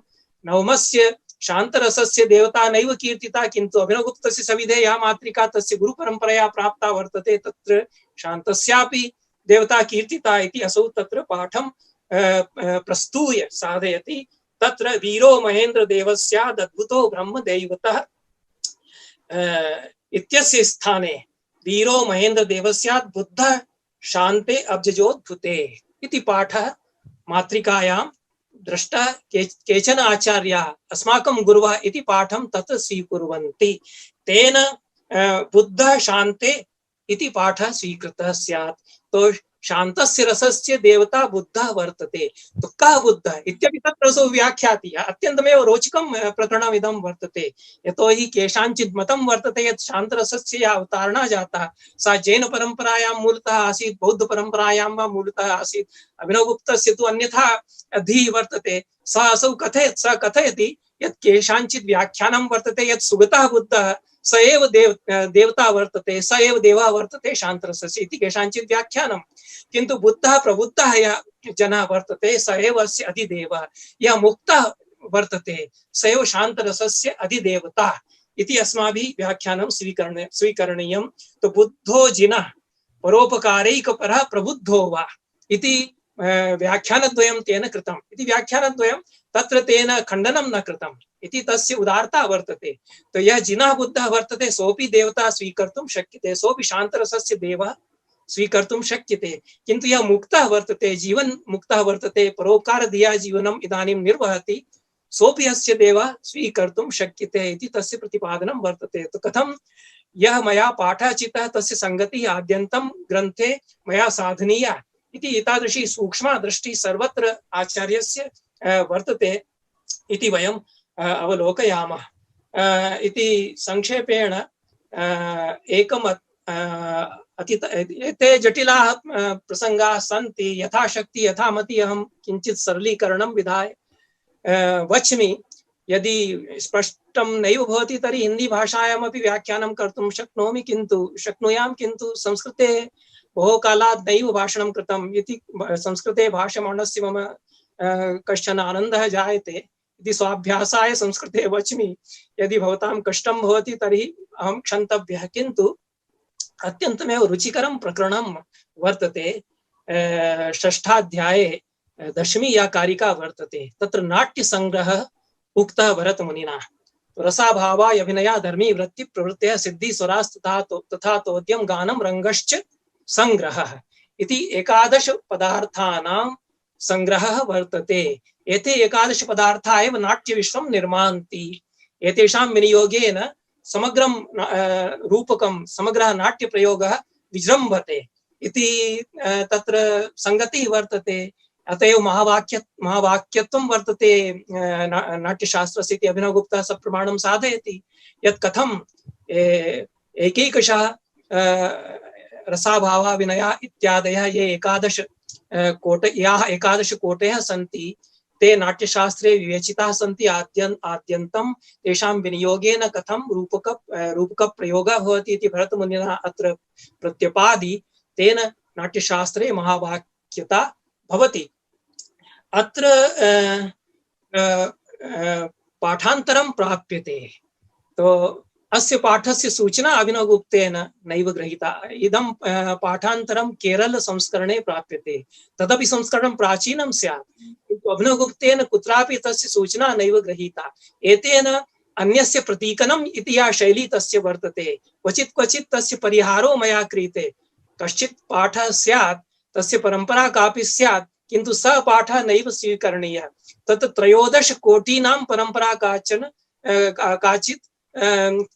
नवमस्य शांतरसस्य देवता नैव कीर्तिता, किन्तु अभिनवगुप्तस्य सविधे या मात्रिका तस्य गुरुपरंपरया प्राप्ता वर्तते तत्र शान्तस्यापि देवता कीर्तिता इति असौ तत्र पाठं प्रस्तूय साधयति। तत्र वीरो महेन्द्र देवस्याद् अद्भुतो ब्रह्मदैवतः इत्यस्य स्थाने वीरो महेन्द्र देवस्याद् बुद्धः शान्ते अब्जजोद्भुते इति पाठः मात्रिकायां दृष्टः। केचन आचार्याः अस्माकं गुरुवः इति पाठं तत् स्वीकुर्वन्ति। तेन बुद्धः शान्ते इति पाठः स्वीकृतः स्यात्। तो शान्तस्य रसस्य देवता बुद्धः वर्तते। तो कः बुद्धः इत्यपि तत्र असौ व्याख्याति। अत्यन्तमेव रोचकं प्रकरणमिदं वर्तते। यतो हि केषाञ्चित् मतं वर्तते यत् शान्तरसस्य या अवतारणा जाता सा जैन परंपरायां मूलतः आसीत्, बौद्ध परंपरायां वा मूलतः आसीत्। अभिनवगुप्तस्य तु अन्यथा धिः वर्तते। सः असौ कथयति यत् केषाञ्चित् व्याख्यानं वर्तते यत् सुगतः बुद्धः स एव देवता वर्तते, स एव देवः वर्तते शान्तरसस्य इति केषाञ्चित् व्याख्यानं। किन्तु बुद्धः प्रबुद्धः यः जनः वर्तते स एव अस्य अधिदेवः। यः मुक्तः वर्तते स एव शान्तरसस्य अधिदेवता इति अस्माभिः व्याख्यानं स्वीकरणीयं। तो बुद्धो जिनः परोपकारैकपरः प्रबुद्धो वा इति व्याख्यानद्वयं तेन कृतम्। इति व्याख्यानद्वयं तत्र तेन खण्डनं न कृतम् इति तस्य उदारता वर्तते। तो यह जिनः बुद्धः वर्तते सोऽपि देवता स्वीकर्तुं शक्यते, सोऽपि शान्तरसस्य देवः स्वीकर्तुं शक्यते। किन्तु यह मुक्तः वर्तते, जीवन मुक्तः वर्तते, परोपकार धिया जीवनम् इदानीं निर्वहति, सोऽपि अस्य देवः स्वीकर्तुं शक्यते इति तस्य प्रतिपादनं वर्तते। तो कथं यह मया पाठः चितः तस्य संगतिः आद्यन्तं ग्रन्थे मया साधनीया इति एतादृशी सूक्ष्मा दृष्टिः सर्वत्र आचार्यस्य वर्तते इति वयम् अवलोकयामः। इति संक्षेपेण एकम् एते जटिलाः प्रसंगाः सन्ति। यथाशक्ति यथामति अहं किञ्चित् सरलीकरणं विधाय वच्मि। यदि स्पष्टं नैव भवति तर्हि हिंदी भाषायामपि व्याख्यानं कर्तुं शक्नुयाम्, किन्तु संस्कृते बहु कालात् नैव भाषणं कृतम् इति संस्कृते भाषमाणस्य मम कश्चन आनन्दः जायते इति स्वाभ्यासाय संस्कृते वच्मि। यदि भवतां कष्टं भवति तर्हि अहं क्षन्तव्यः, किन्तु अत्यन्तमेव रुचिकरं प्रकरणं वर्तते। षष्ठाध्याये दशमी या कारिका वर्तते तत्र नाट्यसंग्रहः उक्तः भरतमुनिना। रसाभावा अभिनया धर्मी वृत्ति प्रवृत्तयः सिद्धि स्वरास्तथा तोद्यम गानं रंगश्च संग्रहः इति 11 पदार्थानां संग्रहः वर्तते। एते 11 पदार्था एव नाट्यविश्वं निर्मान्ति। एतेषां विनियोगेन समग्रं रूपकं समग्रः नाट्यप्रयोगः विजृम्भते इति तत्र संगतिः वर्तते। अतएव महावाक्यत्वं वर्तते नाट्यशास्त्रस्य इति अभिनवगुप्तः सप्रमाणं साधयति यत् कथं एकैकशः रसाभावा विनया इत्यादयः ये 11 कोटयः सन्ति ते नाट्यशास्त्रे विवेचिताः सन्ति। आद्यन्तं तेषां विनियोगेन कथं रूपकप्रयोगः भवति इति भरतमुनिना अत्र प्रत्यपादि तेन नाट्यशास्त्रे महावाक्यता भवति। अत्र पाठान्तरं प्राप्यते। तो अस्य पाठस्य सूचना अभिनवगुप्तेन नैव गृहीता। इदं पाठान्तरं केरल संस्करणे प्राप्यते। तदपि संस्करणं प्राचीनं स्यात् किन्तु अभिनवगुप्तेन कुत्रापि तस्य सूचना नैव गृहीता। एतेन अन्यस्य प्रतीकनम् इति या शैली तस्य वर्तते। क्वचित् क्वचित् तस्य परिहारो मया क्रियते। कश्चित् पाठः स्यात् तस्य परम्परा कापि स्यात् किन्तु सः पाठः नैव स्वीकरणीयः। तत् 13 कोटीनां परम्परा काचित्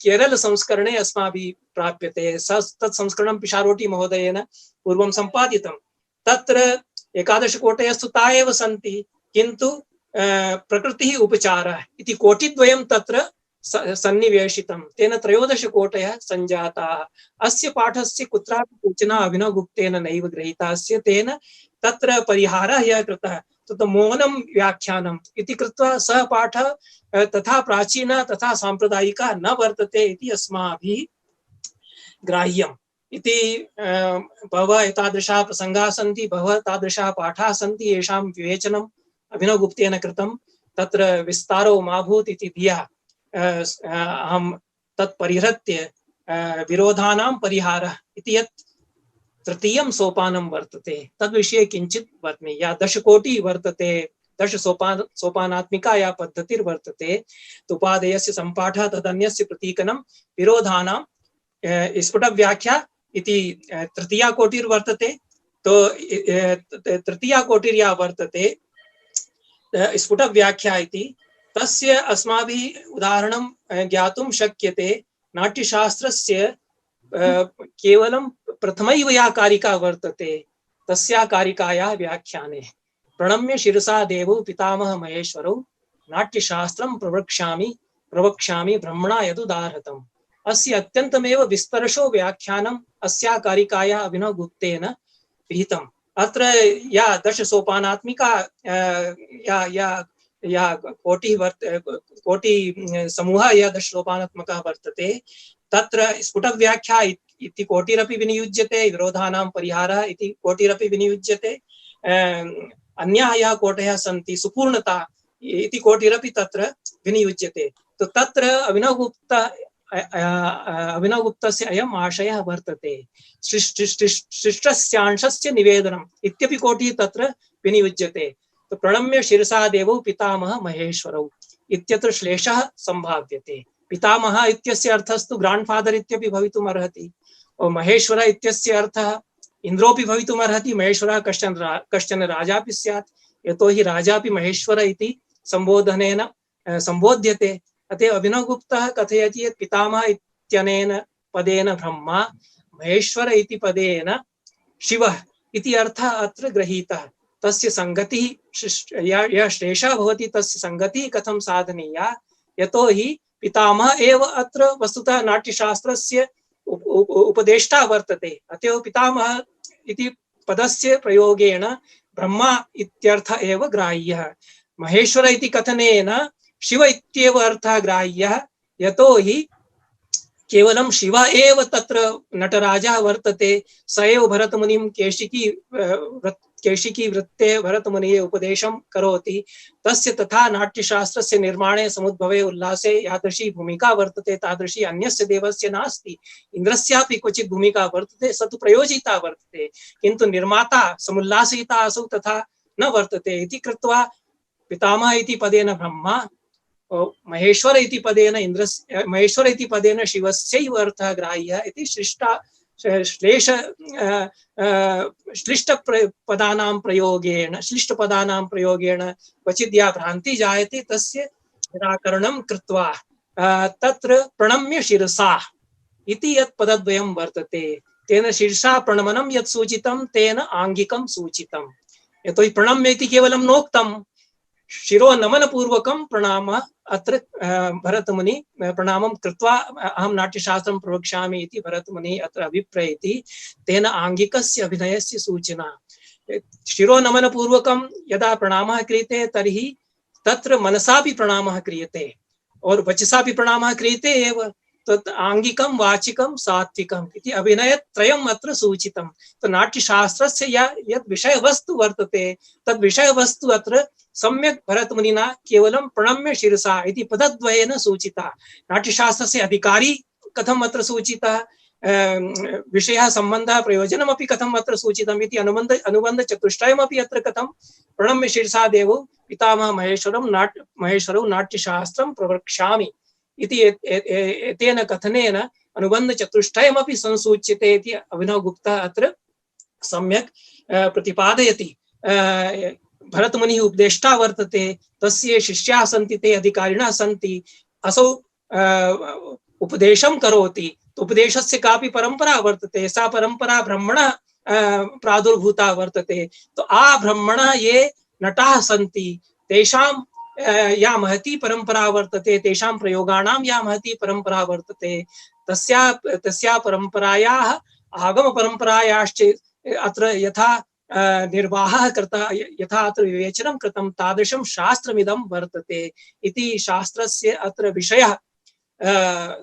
केरल संस्करणे अस्माभिः प्राप्यते। तत् संस्करणं पिशारोटी महोदयेन पूर्वं सम्पादितं। तत्र 11 कोटयस्तु ता एव सन्ति किन्तु प्रकृतिः उपचारः इति कोटिद्वयं तत्र सन्निवेशितं। तेन 13 कोटयः सञ्जाताः। अस्य पाठस्य कुत्रापि सूचना अभिनवगुप्तेन नैव गृहीता। तेन तत्र परिहारः यः कृतः तत् मौनं व्याख्यानम् इति कृत्वा सः पाठः तथा प्राचीनः तथा साम्प्रदायिकः न वर्तते इति अस्माभिः ग्राह्यम् इति। बहवः एतादृशाः प्रसङ्गाः सन्ति, बहवः तादृशाः पाठाः सन्ति येषां विवेचनम् अभिनवगुप्तेन कृतं। तत्र विस्तारो मा भूत् इति धिया अहं तत् परिहृत्य विरोधानां परिहारः इति यत् तृतीयं सोपानं वर्तते तद्विषये किञ्चित् वदामि। या 10 कोटि वर्तते, 10 सोपानात्मिका या पद्धतिर्वर्तते उपादेयस्य सम्पाठः तदन्यस्य प्रतीकनं विरोधानां स्फुटव्याख्या इति तृतीया कोटिर्वर्तते। तो तृतीया कोटिर्या वर्तते स्फुटव्याख्या इति तस्य अस्माभिः उदाहरणं ज्ञातुं शक्यते। नाट्यशास्त्रस्य केवलं प्रथमैव या कारिका वर्तते तस्या कारिकायाः व्याख्याने प्रणम्य शिरसा देवौ पितामह महेश्वरौ नाट्यशास्त्रं प्रवक्ष्यामि ब्रह्मणा यदुदाहृतम्। अस्य अत्यन्तमेव विस्तरशो व्याख्यानम् अस्या कारिकायाः अभिनवगुप्तेन विहितम्। अत्र या 10 सोपानात्मिका या कोटि समूहः या 10 सोपानात्मकः वर्तते तत्र स्फुटव्याख्या इति कोटिरपि विनियुज्यते, विरोधानां परिहारः इति कोटिरपि विनियुज्यते। अन्याः याः कोटयः सन्ति सुपूर्णता इति कोटिरपि तत्र विनियुज्यते। तो तत्र अभिनवगुप्तस्य अयम् आशयः वर्तते। शिष्टस्यांशस्य निवेदनम् इत्यपि कोटिः तत्र विनियुज्यते। तो प्रणम्य शिरसा देवौ पितामह महेश्वरौ इत्यत्र श्लेषः सम्भाव्यते। पितामह इत्यस्य अर्थस्तु ग्रांडफादर इत्यपि भवितुम् अर्हति। और महेश्वर इत्यस्य अर्थः इन्द्रोपि भवितुम् अर्हति। महेश्वरः कश्चन राजापि स्यात्। यतो हि राजापि महेश्वर इति सम्बोधनेन सम्बोध्यते। अतः अभिनवगुप्तः कथयति यत् पितामह इत्यनेन पदेन ब्रह्मा, महेश्वर इति पदेन शिवः इति अर्थः अत्र गृहीतः। तस्य संगतिः यः श्लेषः भवति तस्य संगतिः कथं साधनीया। यतो हि पितामह एव अत्र वस्तुतः नाट्यशास्त्रस्य उपदेष्टा वर्तते। अतएव पितामह इति पदस्य प्रयोगेण ब्रह्मा इत्यर्थ एव ग्राह्यः। महेश्वर इति कथनेन शिव इत्येव अर्थः ग्राह्यः। यतो हि केवलं शिव एव तत्र नटराजः वर्तते। स एव भरतमुनिं केशिकी वृत्ते भरतमुनिये उपदेशं करोति। तस्य तथा नाट्यशास्त्रस्य निर्माणे समुद्भवे उल्लासे यादृशी भूमिका वर्तते तादृशी अन्यस्य देवस्य नास्ति। इन्द्रस्यापि क्वचित् भूमिका वर्तते, स तु प्रयोजिता वर्तते, किन्तु निर्माता समुल्लासयिता असौ तथा न वर्तते। इति कृत्वा पितामह इति पदेन ब्रह्मा, महेश्वर इति पदेन इन्द्रस्य, महेश्वर इति पदेन शिवस्यैव अर्थः ग्राह्यः इति श्लिष्टपदानां प्रयोगेण क्वचित् या भ्रान्ति जायते तस्य निराकरणं कृत्वा तत्र प्रणम्य शिरसा इति यत् पदद्वयं वर्तते तेन शीर्षा प्रणमनं यत् सूचितं तेन आंगिकं सूचितं। यतोहि प्रणम्य इति केवलं नोक्तं, शिरो नमन पूर्वकं प्रणामः अत्र भरतमुनि प्रणामं कृत्वा अहं नाट्यशास्त्रं प्रवक्ष्यामि इति भरतमुनि अत्र अभिप्रयति। तेन आंगिकस्य अभिनयस्य सूचना। शिरो नमन पूर्वकं यदा प्रणामः क्रियते तर्हि तत्र मनसापि प्रणामः क्रियते और वचसापि प्रणामः क्रियते एव। तत् आंगिकं वाचिकं सात्विकम् इति अभिनयत्रयम् अत्र सूचितं। तो नाट्यशास्त्रस्य यत् विषयवस्तु वर्तते तद् विषयवस्तु अत्र सम्यक् भरतमुनिना केवलं प्रणम्य शिरसा इति पदद्वयेन सूचिता। नाट्यशास्त्रस्य अधिकारी कथम् अत्र सूचितः, विषयः सम्बन्धः प्रयोजनमपि कथम् अत्र सूचितम् इति अनुबन्धचतुष्टयमपि अत्र कथं प्रणम्य शिरसा देवो पितामह महेश्वरौ नाट्यशास्त्रं प्रवक्ष्यामि इति एतेन कथनेन अनुबन्धचतुष्टयमपि संसूच्यते इति अभिनवगुप्तः अत्र सम्यक् प्रतिपादयति। भरतमुनिः उपदेष्टा वर्तते, तस्य शिष्याः सन्ति, ते अधिकारिणः सन्ति, असौ उपदेशं करोति। तो उपदेशस्य कापि परंपरा वर्तते, सा परंपरा ब्रह्मणः प्रादुर्भूता वर्तते। तो ब्रह्मणः ये नटाः सन्ति तेषां या महती परंपरा वर्तते, तेषां प्रयोगाणां या महती परंपरा वर्तते, तस्या परंपरायाः आगम परंपरायाश्च अत्र यथा निर्वाहः कृतः, यथा अत्र विवेचनं कृतं, तादृशं शास्त्रमिदं वर्तते इति शास्त्रस्य अत्र विषयः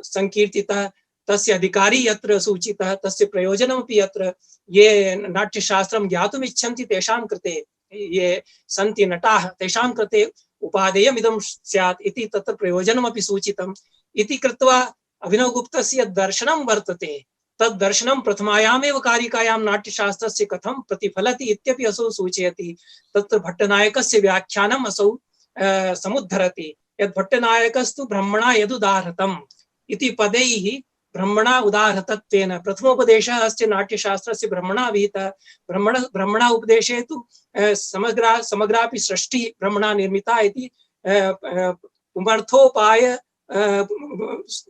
संकीर्तितः। तस्य अधिकारी अत्र सूचितः, तस्य प्रयोजनमपि अत्र ये नाट्यशास्त्रं ज्ञातुम् इच्छन्ति तेषां कृते, ये सन्ति नटाः तेषां कृते उपादेयमिदं स्यात् इति तत्र प्रयोजनमपि सूचितम् इति कृत्वा अभिनवगुप्तस्य दर्शनं वर्तते। तद् दर्शनं प्रथमायामेव कारिकायां नाट्यशास्त्रस्य कथं प्रतिफलति इत्यपि असौ सूचयति। तत्र भट्टनायकस्य व्याख्यानम् असौ समुद्धरति। यद् भट्टनायकस्तु ब्रह्मणा यदुदाहृतम् इति पदैः ब्रह्मणा उदाहृतत्वेन प्रथमोपदेशः अस्य नाट्यशास्त्रस्य ब्रह्मणा विहितः। ब्रह्मणा उपदेशे तु समग्रापि सृष्टिः ब्रह्मणा निर्मिता इति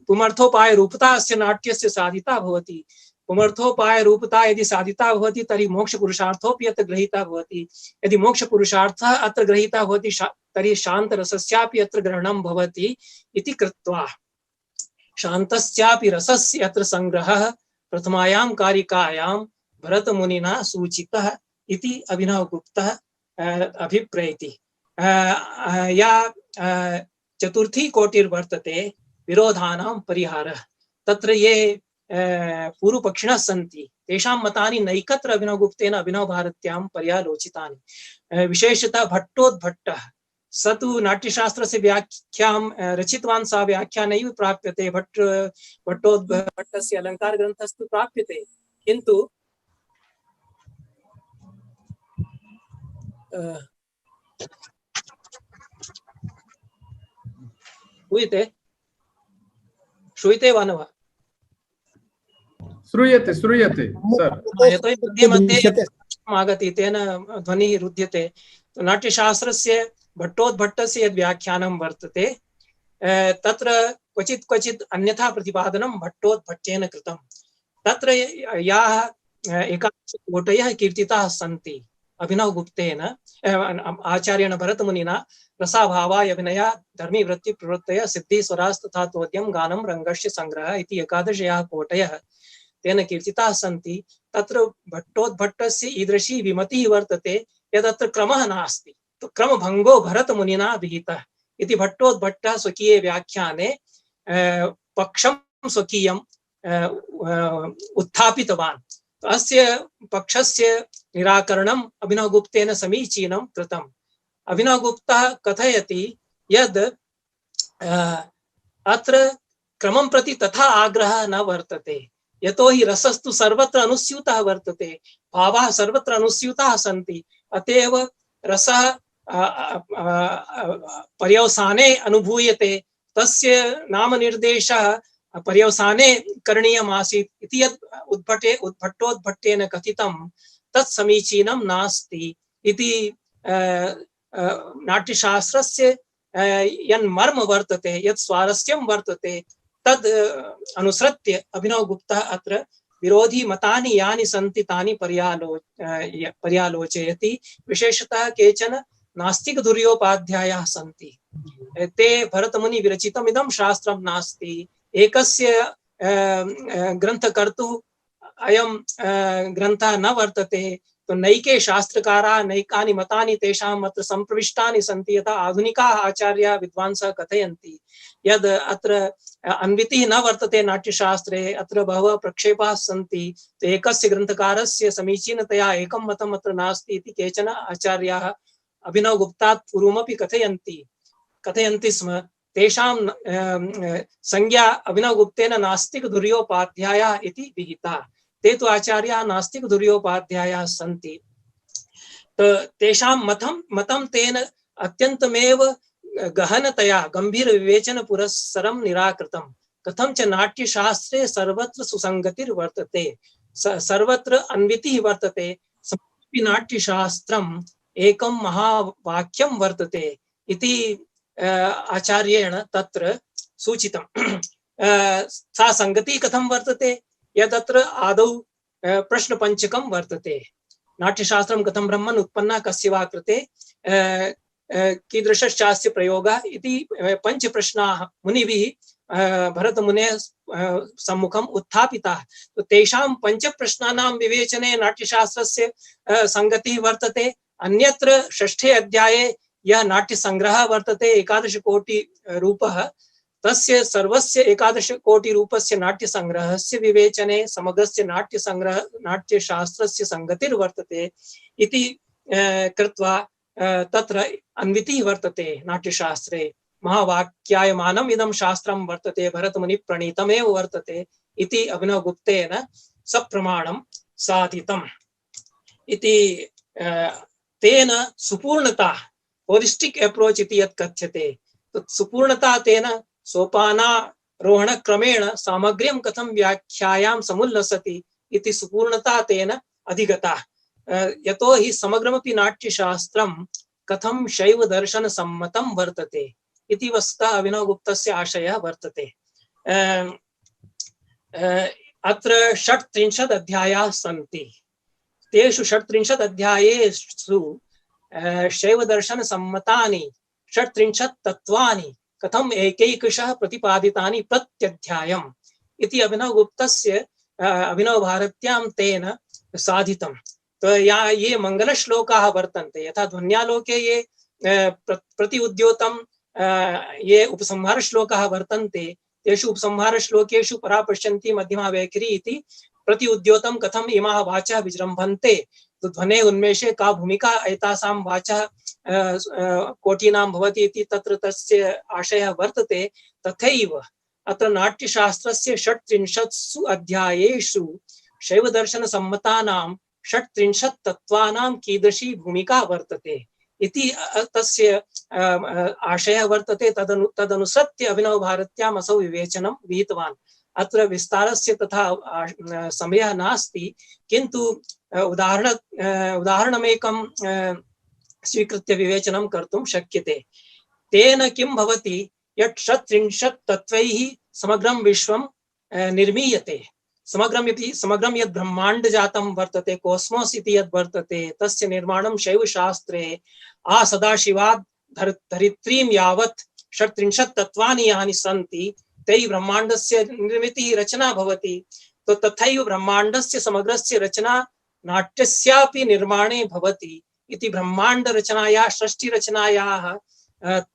पुमर्थोपाय रूपता अस्य नाट्यस्य साधिता भवति। पुमर्थोपाय रूपता यदि साधिता भवति तर्हि मोक्षपुरुषार्थोऽपि अत्र गृहीता भवति। यदि मोक्षपुरुषार्थः अत्र गृहीता भवति तर्हि शान्तरसस्यापि अत्र ग्रहणं भवति इति कृत्वा शान्तस्यापि रसस्य अत्र संग्रहः प्रथमायां कारिकायां भरतमुनिना सूचितः इति अभिनवगुप्तः अभिप्रयति। या चतुर्थी कोटिर्वर्तते विरोधानां परिहारः। तत्र ये पूर्वपक्षिणः सन्ति तेषां मतानि नैकत्र अभिनवगुप्तेन अभिनवभारत्यां पर्यालोचितानि। विशेषतः भट्टोद्भट्टः स तु नाट्यशास्त्रस्य व्याख्यां रचितवान्, सा व्याख्या नैव प्राप्यते। भट्टोद्भट्टस्य अलङ्कारग्रन्थस्तु प्राप्यते, किन्तु श्रूयते वा न वा? श्रूयते सर्। यतोहि मध्ये मध्ये आगति, तेन ध्वनिः रुध्यते। नाट्यशास्त्रस्य भट्टोद्भट्टस्य यद् व्याख्यानं वर्तते तत्र क्वचित् अन्यथा प्रतिपादनं भट्टोद्भट्टेन कृतं। तत्र याः एकादशकोटयः कीर्तिताः सन्ति अभिनवगुप्तेन आचार्येण भरतमुनिना, रसाभावाय अभिनया धर्मीवृत्ति प्रवृत्तय सिद्धि स्वरास्तथा तोद्यं गानं रङ्गस्य संग्रहः इति एकादशयाः कोटयः तेन कीर्तिताः सन्ति। तत्र भट्टोद्भट्टस्य ईदृशी विमतिः वर्तते यदत्र क्रमः नास्ति, तो क्रमभङ्गो भरतमुनिना विहितः इति भट्टोद्भट्टः स्वकीये व्याख्याने पक्षं स्वकीयं उत्थापितवान्। अस्य पक्षस्य निराकरणम् अभिनवगुप्तेन समीचीनं कृतम्। अभिनवगुप्तः कथयति यद् अत्र क्रमं प्रति तथा आग्रहः न वर्तते, यतोहि रसस्तु सर्वत्र अनुस्यूतः वर्तते, भावाः सर्वत्र अनुस्यूताः सन्ति। अतएव रसः पर्यवसाने अनुभूयते, तस्य नामनिर्देशः पर्यवसाने करणीयम् आसीत् इति यद् भट्टोद्भट्टेन कथितं तत् समीचीनं नास्ति इति नाट्यशास्त्रस्य यन्मर्म वर्तते, यत् स्वारस्यं वर्तते, तद् अनुसृत्य अभिनवगुप्तः अत्र विरोधी मतानि यानि सन्ति तानि पर्यालोचयति। विशेषतः केचन नास्तिक दुर्योपाध्यायाः सन्ति। ते भरतमुनि विरचितम् इदं शास्त्रं नास्ति, एकस्य ग्रन्थकर्तुः अयं ग्रन्थः न वर्तते। तो नैके शास्त्रकाराः नैकानि मतानि तेषाम् अत्र सम्प्रविष्टानि सन्ति। यथा आधुनिकाः आचार्याः विद्वांसः कथयन्ति यद् अत्र अन्वितिः न वर्तते नाट्यशास्त्रे, अत्र बहवः प्रक्षेपाः सन्ति, तो एकस्य ग्रन्थकारस्य समीचीनतया एकं मतम् अत्र नास्ति इति केचन आचार्याः अभिनवगुप्तात् पूर्वमपि कथयन्ति स्म। तेषां संज्ञा अभिनवगुप्तेन नास्तिक दुर्योपाध्यायाः इति विहिता। ते तु आचार्याः नास्तिक दुर्योपाध्यायाः सन्ति। तेषां मतं तेन अत्यन्तमेव गहनतया गंभीर विवेचन पुरस्सरं निराकृतं। कथं च नाट्यशास्त्रे सर्वत्र सुसंगतिर्वर्तते, सर्वत्र अन्वितिः वर्तते। नाट्यशास्त्रम् एकं महावाक्यं वर्तते इति आचार्येण तत्र सूचितं। सा संगति कथं वर्तते? यदत्र आदौ प्रश्नपञ्चकं वर्तते। नाट्यशास्त्रं कथं ब्रह्मन् उत्पन्ना कस्य वा कृते कीदृशश्चास्य प्रयोगः इति पञ्च प्रश्नाः मुनिभिः भरतमुनेः सम्मुखम् उत्थापिताः। तो तेषां पञ्च प्रश्नानां विवेचने नाट्यशास्त्रस्य संगतिः वर्तते। अन्यत्र षष्ठे अध्याये यह नाट्यसंग्रहः वर्तते 11 कोटि रूपः, तस्य सर्वस्य 11 कोटि रूपस्य नाट्यसंग्रहस्य विवेचने समग्रस्य नाट्यशास्त्रस्य संगतिर्वर्तते इति कृत्वा तत्र अन्वितिः वर्तते नाट्यशास्त्रे। महावाक्यायमानम् इदं शास्त्रं वर्तते, भरतमुनि प्रणीतमेव वर्तते इति अभिनवगुप्तेन सप्रमाणं साधितम् इति। तेन सुपूर्णता, होलिस्टिक अप्रोच इति यत् कथ्यते, तत् सुपूर्णता तेन सोपानारोहण क्रमेण सामग्र्यं कथं व्याख्यायां समुल्लसति इति सुपूर्णता तेन अधिगता। यतो हि समग्रमपि नाट्यशास्त्रं कथं शैव दर्शन सम्मतं वर्तते इति वस्तुतः अभिनवगुप्तस्य आशयः वर्तते। अत्र 36 अध्यायाः सन्ति। तेषु 36 अध्यायेषु शैव दर्शन सम्मतानि 36 तत्वानि कथम एकैकशः प्रतिपादितानि प्रत्यध्यायम् इति अभिनवगुप्तस्य अभिनवभारत्यां तेन साधितम्। तो ये मंगलश्लोकाः वर्तन्ते, यथा ध्वन्यालोके ये प्रति उद्योतं ये उपसंहारश्लोकाः वर्तन्ते, तेषु उपसंहारश्लोकेषु परा पश्यन्ति मध्यमा वैखरी इति प्रति उद्योतं कथम इमाः वाचः विजृम्भन्ते, तो ध्वने उन्मेषे का भूमिका एतासां वाचः कोटीनां भवति इति तत्र तस्य आशयः वर्तते। तथैव अत्र नाट्यशास्त्रस्य 36 अध्यायेषु शैवदर्शनसम्मतानां 36 तत्त्वानां कीदृशी भूमिका वर्तते इति तस्य आशयः वर्तते। तदनुसृत्य अभिनवभारत्याम् असौ विवेचनं विहितवान्। अत्र विस्तारस्य तथा समयः नास्ति, किन्तु उदाहरणमेकं स्वीकृत्य विवेचनं कर्तुं शक्यते। तेन किं भवति यत् 36 तत्त्वैः समग्रं विश्वं निर्मीयते। समग्रं यद् ब्रह्माण्ड जातं वर्तते, कोस्मोस् इति यद् वर्तते, तस्य निर्माणं शैवशास्त्रे सदाशिवात् धरित्रीं यावत् 36 तत्त्वानि यानि सन्ति तैः ब्रह्माण्डस्य निर्मितिः रचना भवति। तो तथैव ब्रह्माण्डस्य समग्रस्य रचना नाट्यस्यापि निर्माणे भवति इति ब्रह्माण्ड रचनायाः सृष्टि रचनायाः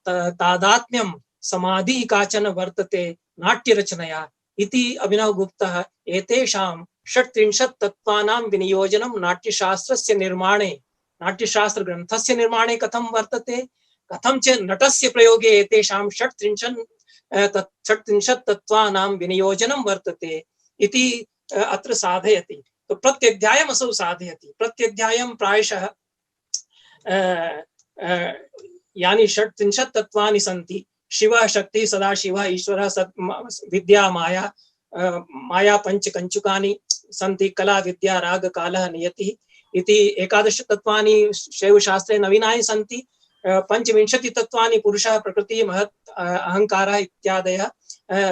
तादात्म्यं समाधिः काचन वर्तते नाट्य रचनया इति अभिनवगुप्तः एतेषां 36 तत्त्वानां विनियोजनं नाट्यशास्त्रस्य निर्माणे, नाट्यशास्त्र ग्रन्थस्य निर्माणे कथं वर्तते, कथं च नटस्य प्रयोगे एतेषां 36 तत्त्वानां विनियोजनं वर्तते इति अत्र साधयति। तो प्रत्यध्यायम् असौ साधयति। प्रत्यध्यायं प्रायशः यानि 36 तत्त्वानि सन्ति, शिवः, शक्तिः, सदाशिवः, ईश्वरः, विद्या, माया, माया पंचकंचुकानि सन्ति, कला, विद्या, राग, कालः, नियतिः इति 11 तत्त्वानि शैवशास्त्रे नवीनानि सन्ति। 25 तत्त्वानि पुरुषः, प्रकृतिः, महत्, अहंकारः इत्यादयः।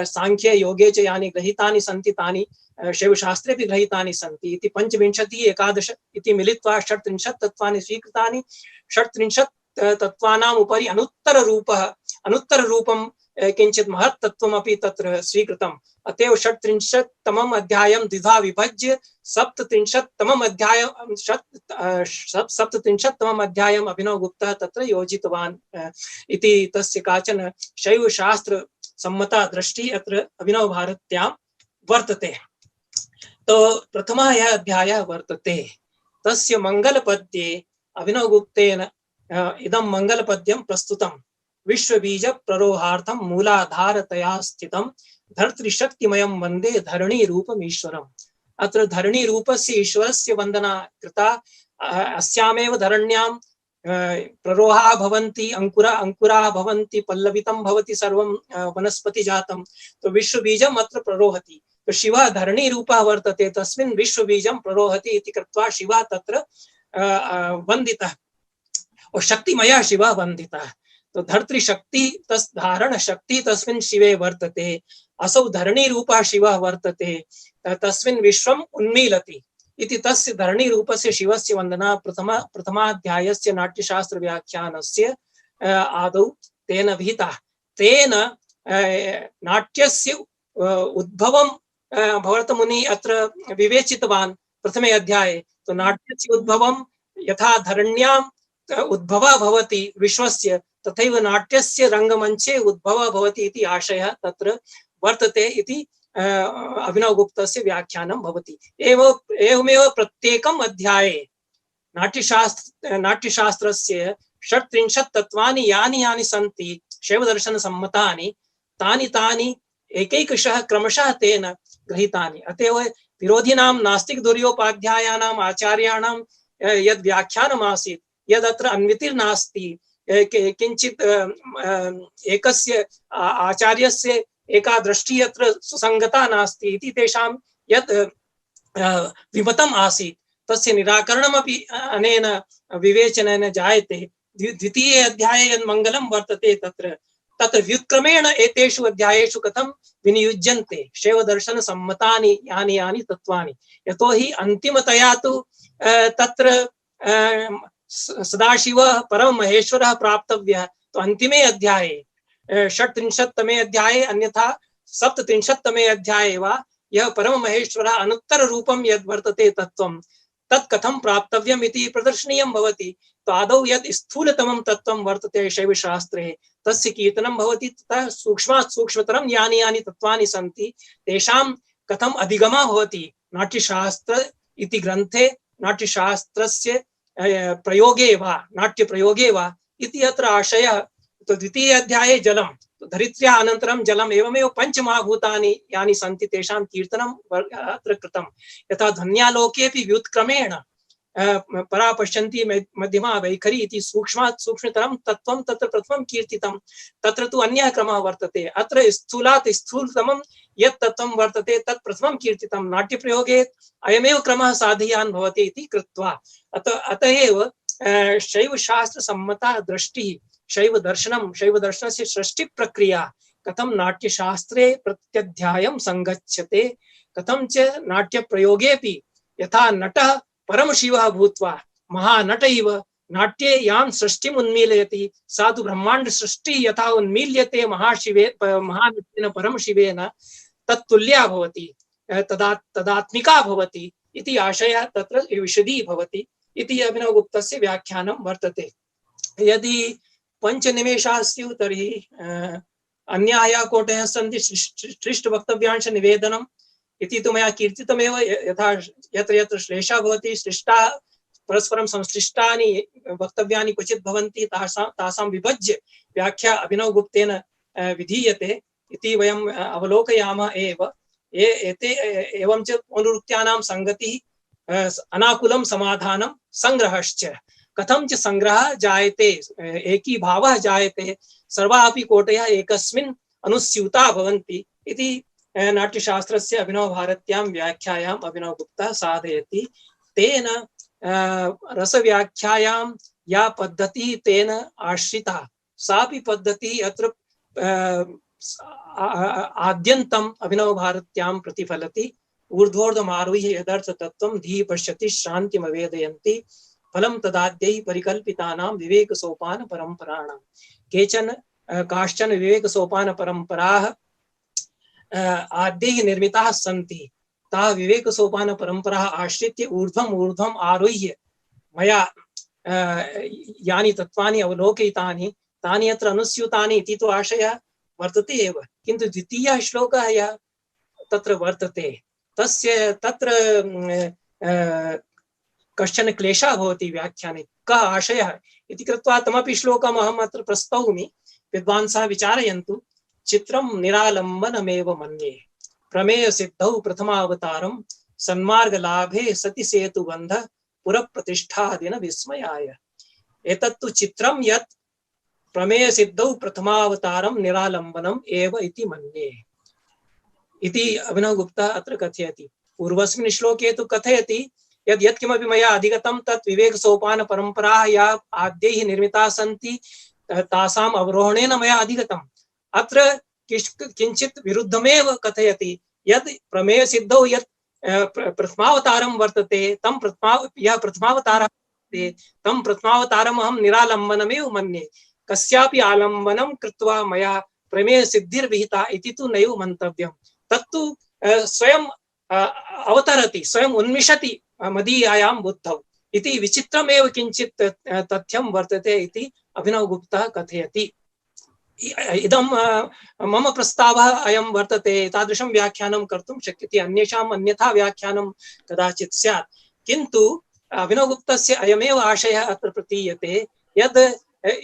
सांख्ये योगे च यानि गृहीतानि सन्ति तानि शैवशास्त्रेऽपि गृहीतानि सन्ति इति 25 एकादश इति मिलित्वा 37 तत्त्वानि स्वीकृतानि 37 तत्त्वानाम् उपरि अनुत्तररूपं किञ्चित् महत् तत्त्वमपि तत्र स्वीकृतम् अतएव 37तमम् अध्यायं द्विधा विभज्य 37तमम् अध्यायं 37तमम् अध्यायम् अभिनवगुप्तः तत्र योजितवान् इति तस्य काचन शैवशास्त्र सम्मता दृष्टि अत्र अभिनवभारत्यां वर्तते। तो प्रथमः यः अध्यायः वर्तते तस्य मंगलपद्ये अभिनवगुप्तेन इदं मंगलपद्यं प्रस्तुतं विश्वबीज प्ररोहार्थं मूलाधारतया स्थितं धर्तृशक्तिमयं वन्दे धरणीरूपमीश्वरम्। अत्र धरणीरूपस्य ईश्वरस्य वन्दना कृता। अस्यामेव धरण्यां प्ररोहा भवन्ति, अंकुराः भवन्ति, पल्लवितं भवति सर्वं वनस्पति जातं। तो विश्वबीजम् अत्र प्ररोहति। तो शिवः धरणीरूपः वर्तते, तस्मिन् विश्वबीजं प्ररोहति इति कृत्वा शिवः तत्र वन्दितः और शक्तिमयः शिवः वन्दितः। तो धर्तृशक्ति तस् धारण शक्ति तस्मिन् शिवे वर्तते। असौ धरणीरूपः शिवः वर्तते, तस्मिन् विश्वम् उन्मीलति इति तस्य धरणीरूपस्य शिवस्य वन्दना प्रथमाध्यायस्य नाट्यशास्त्र व्याख्यानस्य आदौ तेन विहिता। तेन नाट्यस्य उद्भवं भरतमुनि अत्र विवेचितवान् प्रथमे अध्याये। तो नाट्यस्य उद्भवं यथा धरण्यां उद्भवः भवति विश्वस्य, तथैव नाट्यस्य रंगमंचे उद्भवः भवति इति आशयः तत्र वर्तते इति अभिनवगुप्तस्य व्याख्यानं भवति। एवमेव प्रत्येकम् अध्याये नाट्यशास्त्रस्य 37 तत्त्वानि यानि सन्ति शैवदर्शनसम्मतानि तानि एकैकशः क्रमशः तेन गृहीतानि। अतएव विरोधिनां नास्तिक दुर्योपाध्यायानाम् आचार्याणां यद् व्याख्यानम् आसीत् यदत्र अन्वितिर्नास्ति, किंचित एकस्य आचार्यस्य एका दृष्टिः अत्र सुसंगता नास्ति इति तेषां यत् विमतम् आसीत् तस्य निराकरणमपि अनेन विवेचनेन जायते। द्वितीये अध्याये यत् मङ्गलं वर्तते तत्र व्युत्क्रमेण एतेषु अध्यायेषु कथं विनियुज्यन्ते शैवदर्शनसम्मतानि यानि तत्त्वानि। यतोहि अन्तिमतया तु तत्र सदाशिवः परममहेश्वरः प्राप्तव्यः। तो अन्तिमे अध्याये 38तमे अध्याये अन्यथा 37तमे अध्याये वा यः परममहेश्वरः अनुत्तररूपं यद् वर्तते तत्त्वं तत् कथं प्राप्तव्यम् इति प्रदर्शनीयं भवति। तो आदौ यद् स्थूलतमं तत्त्वं वर्तते शैवशास्त्रे तस्य कीर्तनं भवति, ततः सूक्ष्मात् सूक्ष्मतरं यानि तत्त्वानि सन्ति तेषां कथम् अधिगमः भवति नाट्यशास्त्र इति ग्रन्थे नाट्यशास्त्रस्य प्रयोगे वा नाट्यप्रयोगे वा इति अत्र आशयः। तो द्वितीये अध्याये जलं, तो धरित्र्या अनन्तरं जलम्, एवमेव पंचमहाभूतानि यानि सन्ति तेषां कीर्तनं अत्र कृतं। यथा ध्वन्यालोकेऽपि व्युत्क्रमेण परा पश्यन्ति मध्यमा वैखरी इति सूक्ष्मात् सूक्ष्मतरं तत्त्वं तत्र प्रथमं कीर्तितं। तत्र तु अन्यः क्रमः वर्तते। अत्र स्थूलात् स्थूलतमं यत् तत्त्वं वर्तते तत् प्रथमं कीर्तितं। नाट्यप्रयोगे अयमेव क्रमः साधीयान् भवति इति कृत्वा अत एव शैवशास्त्रसम्मता दृष्टिः शैवदर्शनस्य सृष्टिप्रक्रिया कथं नाट्यशास्त्रे प्रत्यध्यायं संगच्छते, कथं च नाट्यप्रयोगेऽपि यथा नटः परमशिवः भूत्वा महानट इव नाट्ये यां सृष्टिम् उन्मीलयति सा तु ब्रह्मांड सृष्टिः यथा उन्मील्यते महानटेन परमशिवेन तत्तुल्या भवति, तदात्मिका भवति इति आशयः तत्र विशदी भवति इति अभिनवगुप्तस्य व्याख्यानं वर्तते। यदि 5 निमेषाः स्युः तर्हि अन्याः कोटयः सन्ति सृष्टवक्तव्यांश निवेदनम् इति तु मया कीर्तितमेव। यथा यत्र श्लेषः भवति सृष्टाः परस्परं संश्लिष्टानि वक्तव्यानि क्वचित् भवन्ति, तासां विभज्य व्याख्या अभिनवगुप्तेन विधीयते इति वयम् अवलोकयामः एव। एवं च पुनरुक्त्यानां संगतिः अनाकुलं समाधानं संग्रहश्च। कथं च संग्रहः जायते, एकीभावः जायते, सर्वाः कोटयः एकस्मिन् अनुस्यूता भवन्ति इति नाट्यशास्त्रस्य अभिनवभारत्यां व्याख्यायाम् अभिनवगुप्तः साधयति। तेन रसव्याख्यायां या पद्धतिः तेन आश्रिता सापि पद्धतिः अत्र आद्यन्तम् अभिनवभारत्यां प्रतिफलति। ऊर्ध्वोर्ध्वमारुह्य यदर्थ तत्त्वं धीः पश्यति श्रान्तिमवेदयन्ति फलं तदाद्यैः परिकल्पितानां विवेक सोपान परंपराणां। केचन काश्चन विवेक सोपान परंपराः आद्यैः निर्मिताः सन्ति। ताः विवेक सोपान परंपराः आश्रित्य ऊर्ध्वम् ऊर्ध्वम् आरुह्य मया यानि तत्त्वानि अवलोकितानि तानि अत्र अनुस्यूतानि इति तु आशयः वर्तते एव, किन्तु द्वितीयः श्लोकः यः तत्र वर्तते तस्य तत्र कश्चन क्लेशः भवति व्याख्याने, कः आशयः इति कृत्वा तमपि श्लोकम् अहम् अत्र प्रस्तौमि, विद्वांसः विचारयन्तु। चित्रं निरालम्बनमेव मन्ये प्रमेय सिद्धौ प्रथमावतारं सन्मार्गलाभे सति सेतुबन्ध पुरप्रतिष्ठादिन विस्मयाय। एतत्तु चित्रं यत् प्रमेय सिद्धौ प्रथमावतारं निरालम्बनम् एव इति मन्ये इति अभिनवगुप्तः अत्र कथयति। पूर्वस्मिन् श्लोके तु कथयति यद् यत्किमपि मया अधिगतं तत् विवेक सोपान परंपराः या आद्यैः निर्मिताः सन्ति तासाम् अवरोहणेन मया अधिगतम्। अत्र किञ्चित् विरुद्धमेव कथयति यद् प्रमेय सिद्धौ यत् प्रथमावतारं वर्तते तं प्रथमावतारः तं प्रथमावतारम् अहं निरालम्बनमेव मन्ये। कस्यापि आलम्बनं कृत्वा मया प्रमेय सिद्धिर्विहिता इति तु नैव मन्तव्यम्। तत्तु स्वयं अवतरति, स्वयं उन्मिषति मदीयायां बुद्धौ इति विचित्रमेव किञ्चित् तथ्यं वर्तते इति अभिनवगुप्तः कथयति। इदं मम प्रस्तावः अयं वर्तते। तादृशं व्याख्यानं कर्तुं शक्यते, अन्येषाम् अन्यथा व्याख्यानं कदाचित् स्यात्, किन्तु अभिनवगुप्तस्य अयमेव आशयः अत्र प्रतीयते यद्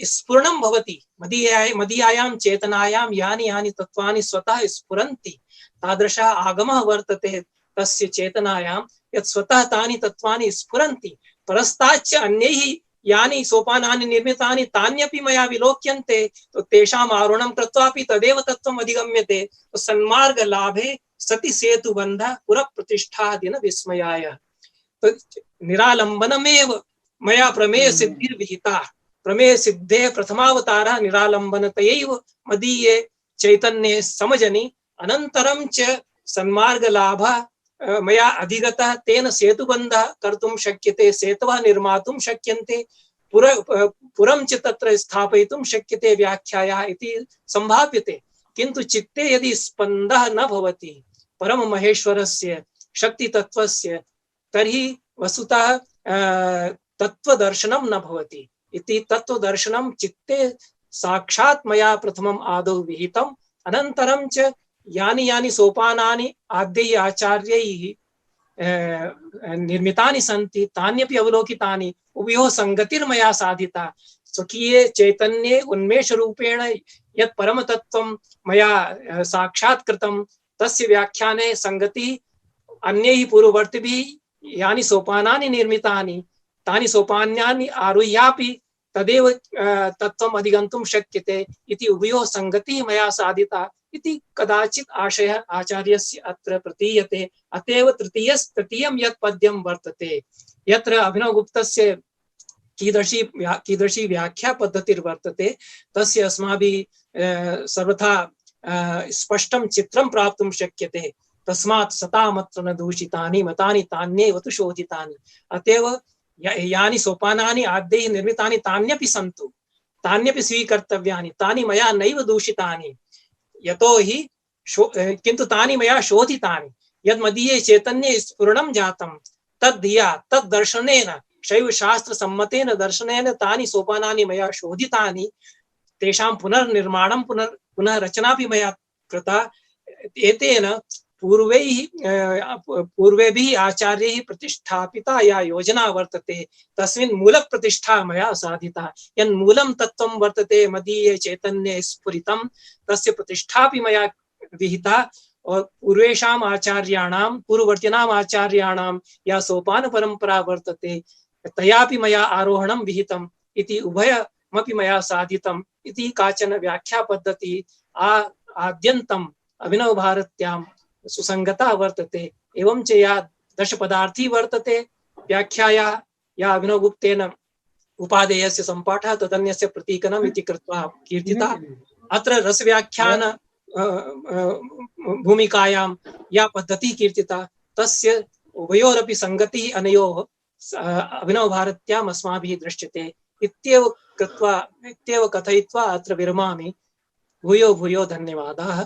स्फुरणं भवति मदीयायां चेतनायां यानि यानि तत्त्वानि स्वतः स्फुरन्ति, तादृशः आगमः वर्तते तस्य चेतनायां यत् स्वतः तानि तत्त्वानि स्फुरन्ति। परस्ताच्च अन्यैः यानि सोपानानि निर्मितानि तान्यपि मया विलोक्यन्ते, तो तेषाम् आरोहणं कृत्वापि तदेव तत्त्वम् अधिगम्यते। तो सन्मार्ग लाभे सति सेतुबन्ध पुरप्रतिष्ठादिन विस्मयाय। तो निरालम्बनमेव मया प्रमेय सिद्धिर्विहिता। प्रमेय सिद्धे प्रथमावतारः निरालम्बनतयैव मदीये चैतन्ये समजनि अनन्तरं च सन्मार्ग लाभः मया अधिगतः, तेन सेतुबन्धः कर्तुं शक्यते, सेतवः निर्मातुं शक्यन्ते, पुरं च तत्र स्थापयितुं शक्यते व्याख्यायाः इति संभाव्यते। किन्तु चित्ते यदि स्पन्दः न भवति परम महेश्वरस्य शक्तितत्त्वस्य, तर्हि वस्तुतः तत्त्वदर्शनं न भवति इति। तत्त्वदर्शनं चित्ते साक्षात् मया प्रथमम् आदौ विहितम्, अनन्तरं च यानि यानि सोपानानि आद्यैः आचार्यैः निर्मितानि सन्ति तान्यपि अवलोकितानि, उभयोः संगतिर्मया साधिता। स्वकीये चैतन्ये उन्मेष रूपेण यत् परमतत्त्वं मया साक्षात्कृतं तस्य व्याख्याने संगति अन्यैः पूर्ववर्तिभिः यानि सोपानानि निर्मितानि तानि सोपान्यानि आरुह्यापि तदेव तत्त्वम् अधिगन्तुं शक्यते इति उभयोः संगतिः मया साधिता इति कदाचित् आशयः आचार्यस्य अत्र प्रतीयते। अतएव तृतीयं यत् पद्यं वर्तते यत्र अभिनवगुप्तस्य कीदृशी व्याख्या पद्धतिर्वर्तते तस्य अस्माभिः सर्वथा स्पष्टं चित्रं प्राप्तुं शक्यते। तस्मात् सतामत्र न दूषितानि मतानि तान्येव तु शोधितानि। अतएव यानि सोपानानि आद्यैः निर्मितानि तान्यपि सन्तु, तान्यपि स्वीकर्तव्यानि, तानि मया नैव दूषितानि, यतोहि किन्तु तानि मया शोधितानि। यद् मदीये चैतन्ये स्फुरणं जातं तद्धिया तद्दर्शनेन शैव शास्त्र सम्मतेन दर्शनेन तानि सोपानानि मया शोधितानि, तेषां पुनर्निर्माणं पुनः रचनापि मया कृता। एतेन पूर्वेभिः आचार्यैः प्रतिष्ठापिता या योजना वर्तते तस्मिन् मूलप्रतिष्ठा मया साधिता। यन्मूलं तत्त्वं वर्तते मदीये चैतन्ये स्फुरितं तस्य प्रतिष्ठापि मया विहिता। और पूर्वेषाम् आचार्याणां पूर्ववर्तिनाम् आचार्याणां या सोपान परंपरा वर्तते तयापि मया आरोहणं विहितम् इति उभयमपि मया साधितम् इति काचन व्याख्या पद्धति आद्यन्तम् अभिनव भारत्यां सुसंगता वर्तते। एवं च या दशपदार्थी वर्तते व्याख्याया या अभिनवगुप्तेन उपादेयस्य सम्पाठः तदन्यस्य प्रतीकनम् इति कृत्वा कीर्तिता। अत्र रसव्याख्यान भूमिकायां या पद्धतिः कीर्तिता तस्य उभयोरपि संगतिः अनयोः अभिनवभारत्याम् अस्माभिः दृश्यते इत्येव कथयित्वा अत्र विरमामि। भूयो भूयो धन्यवादाः।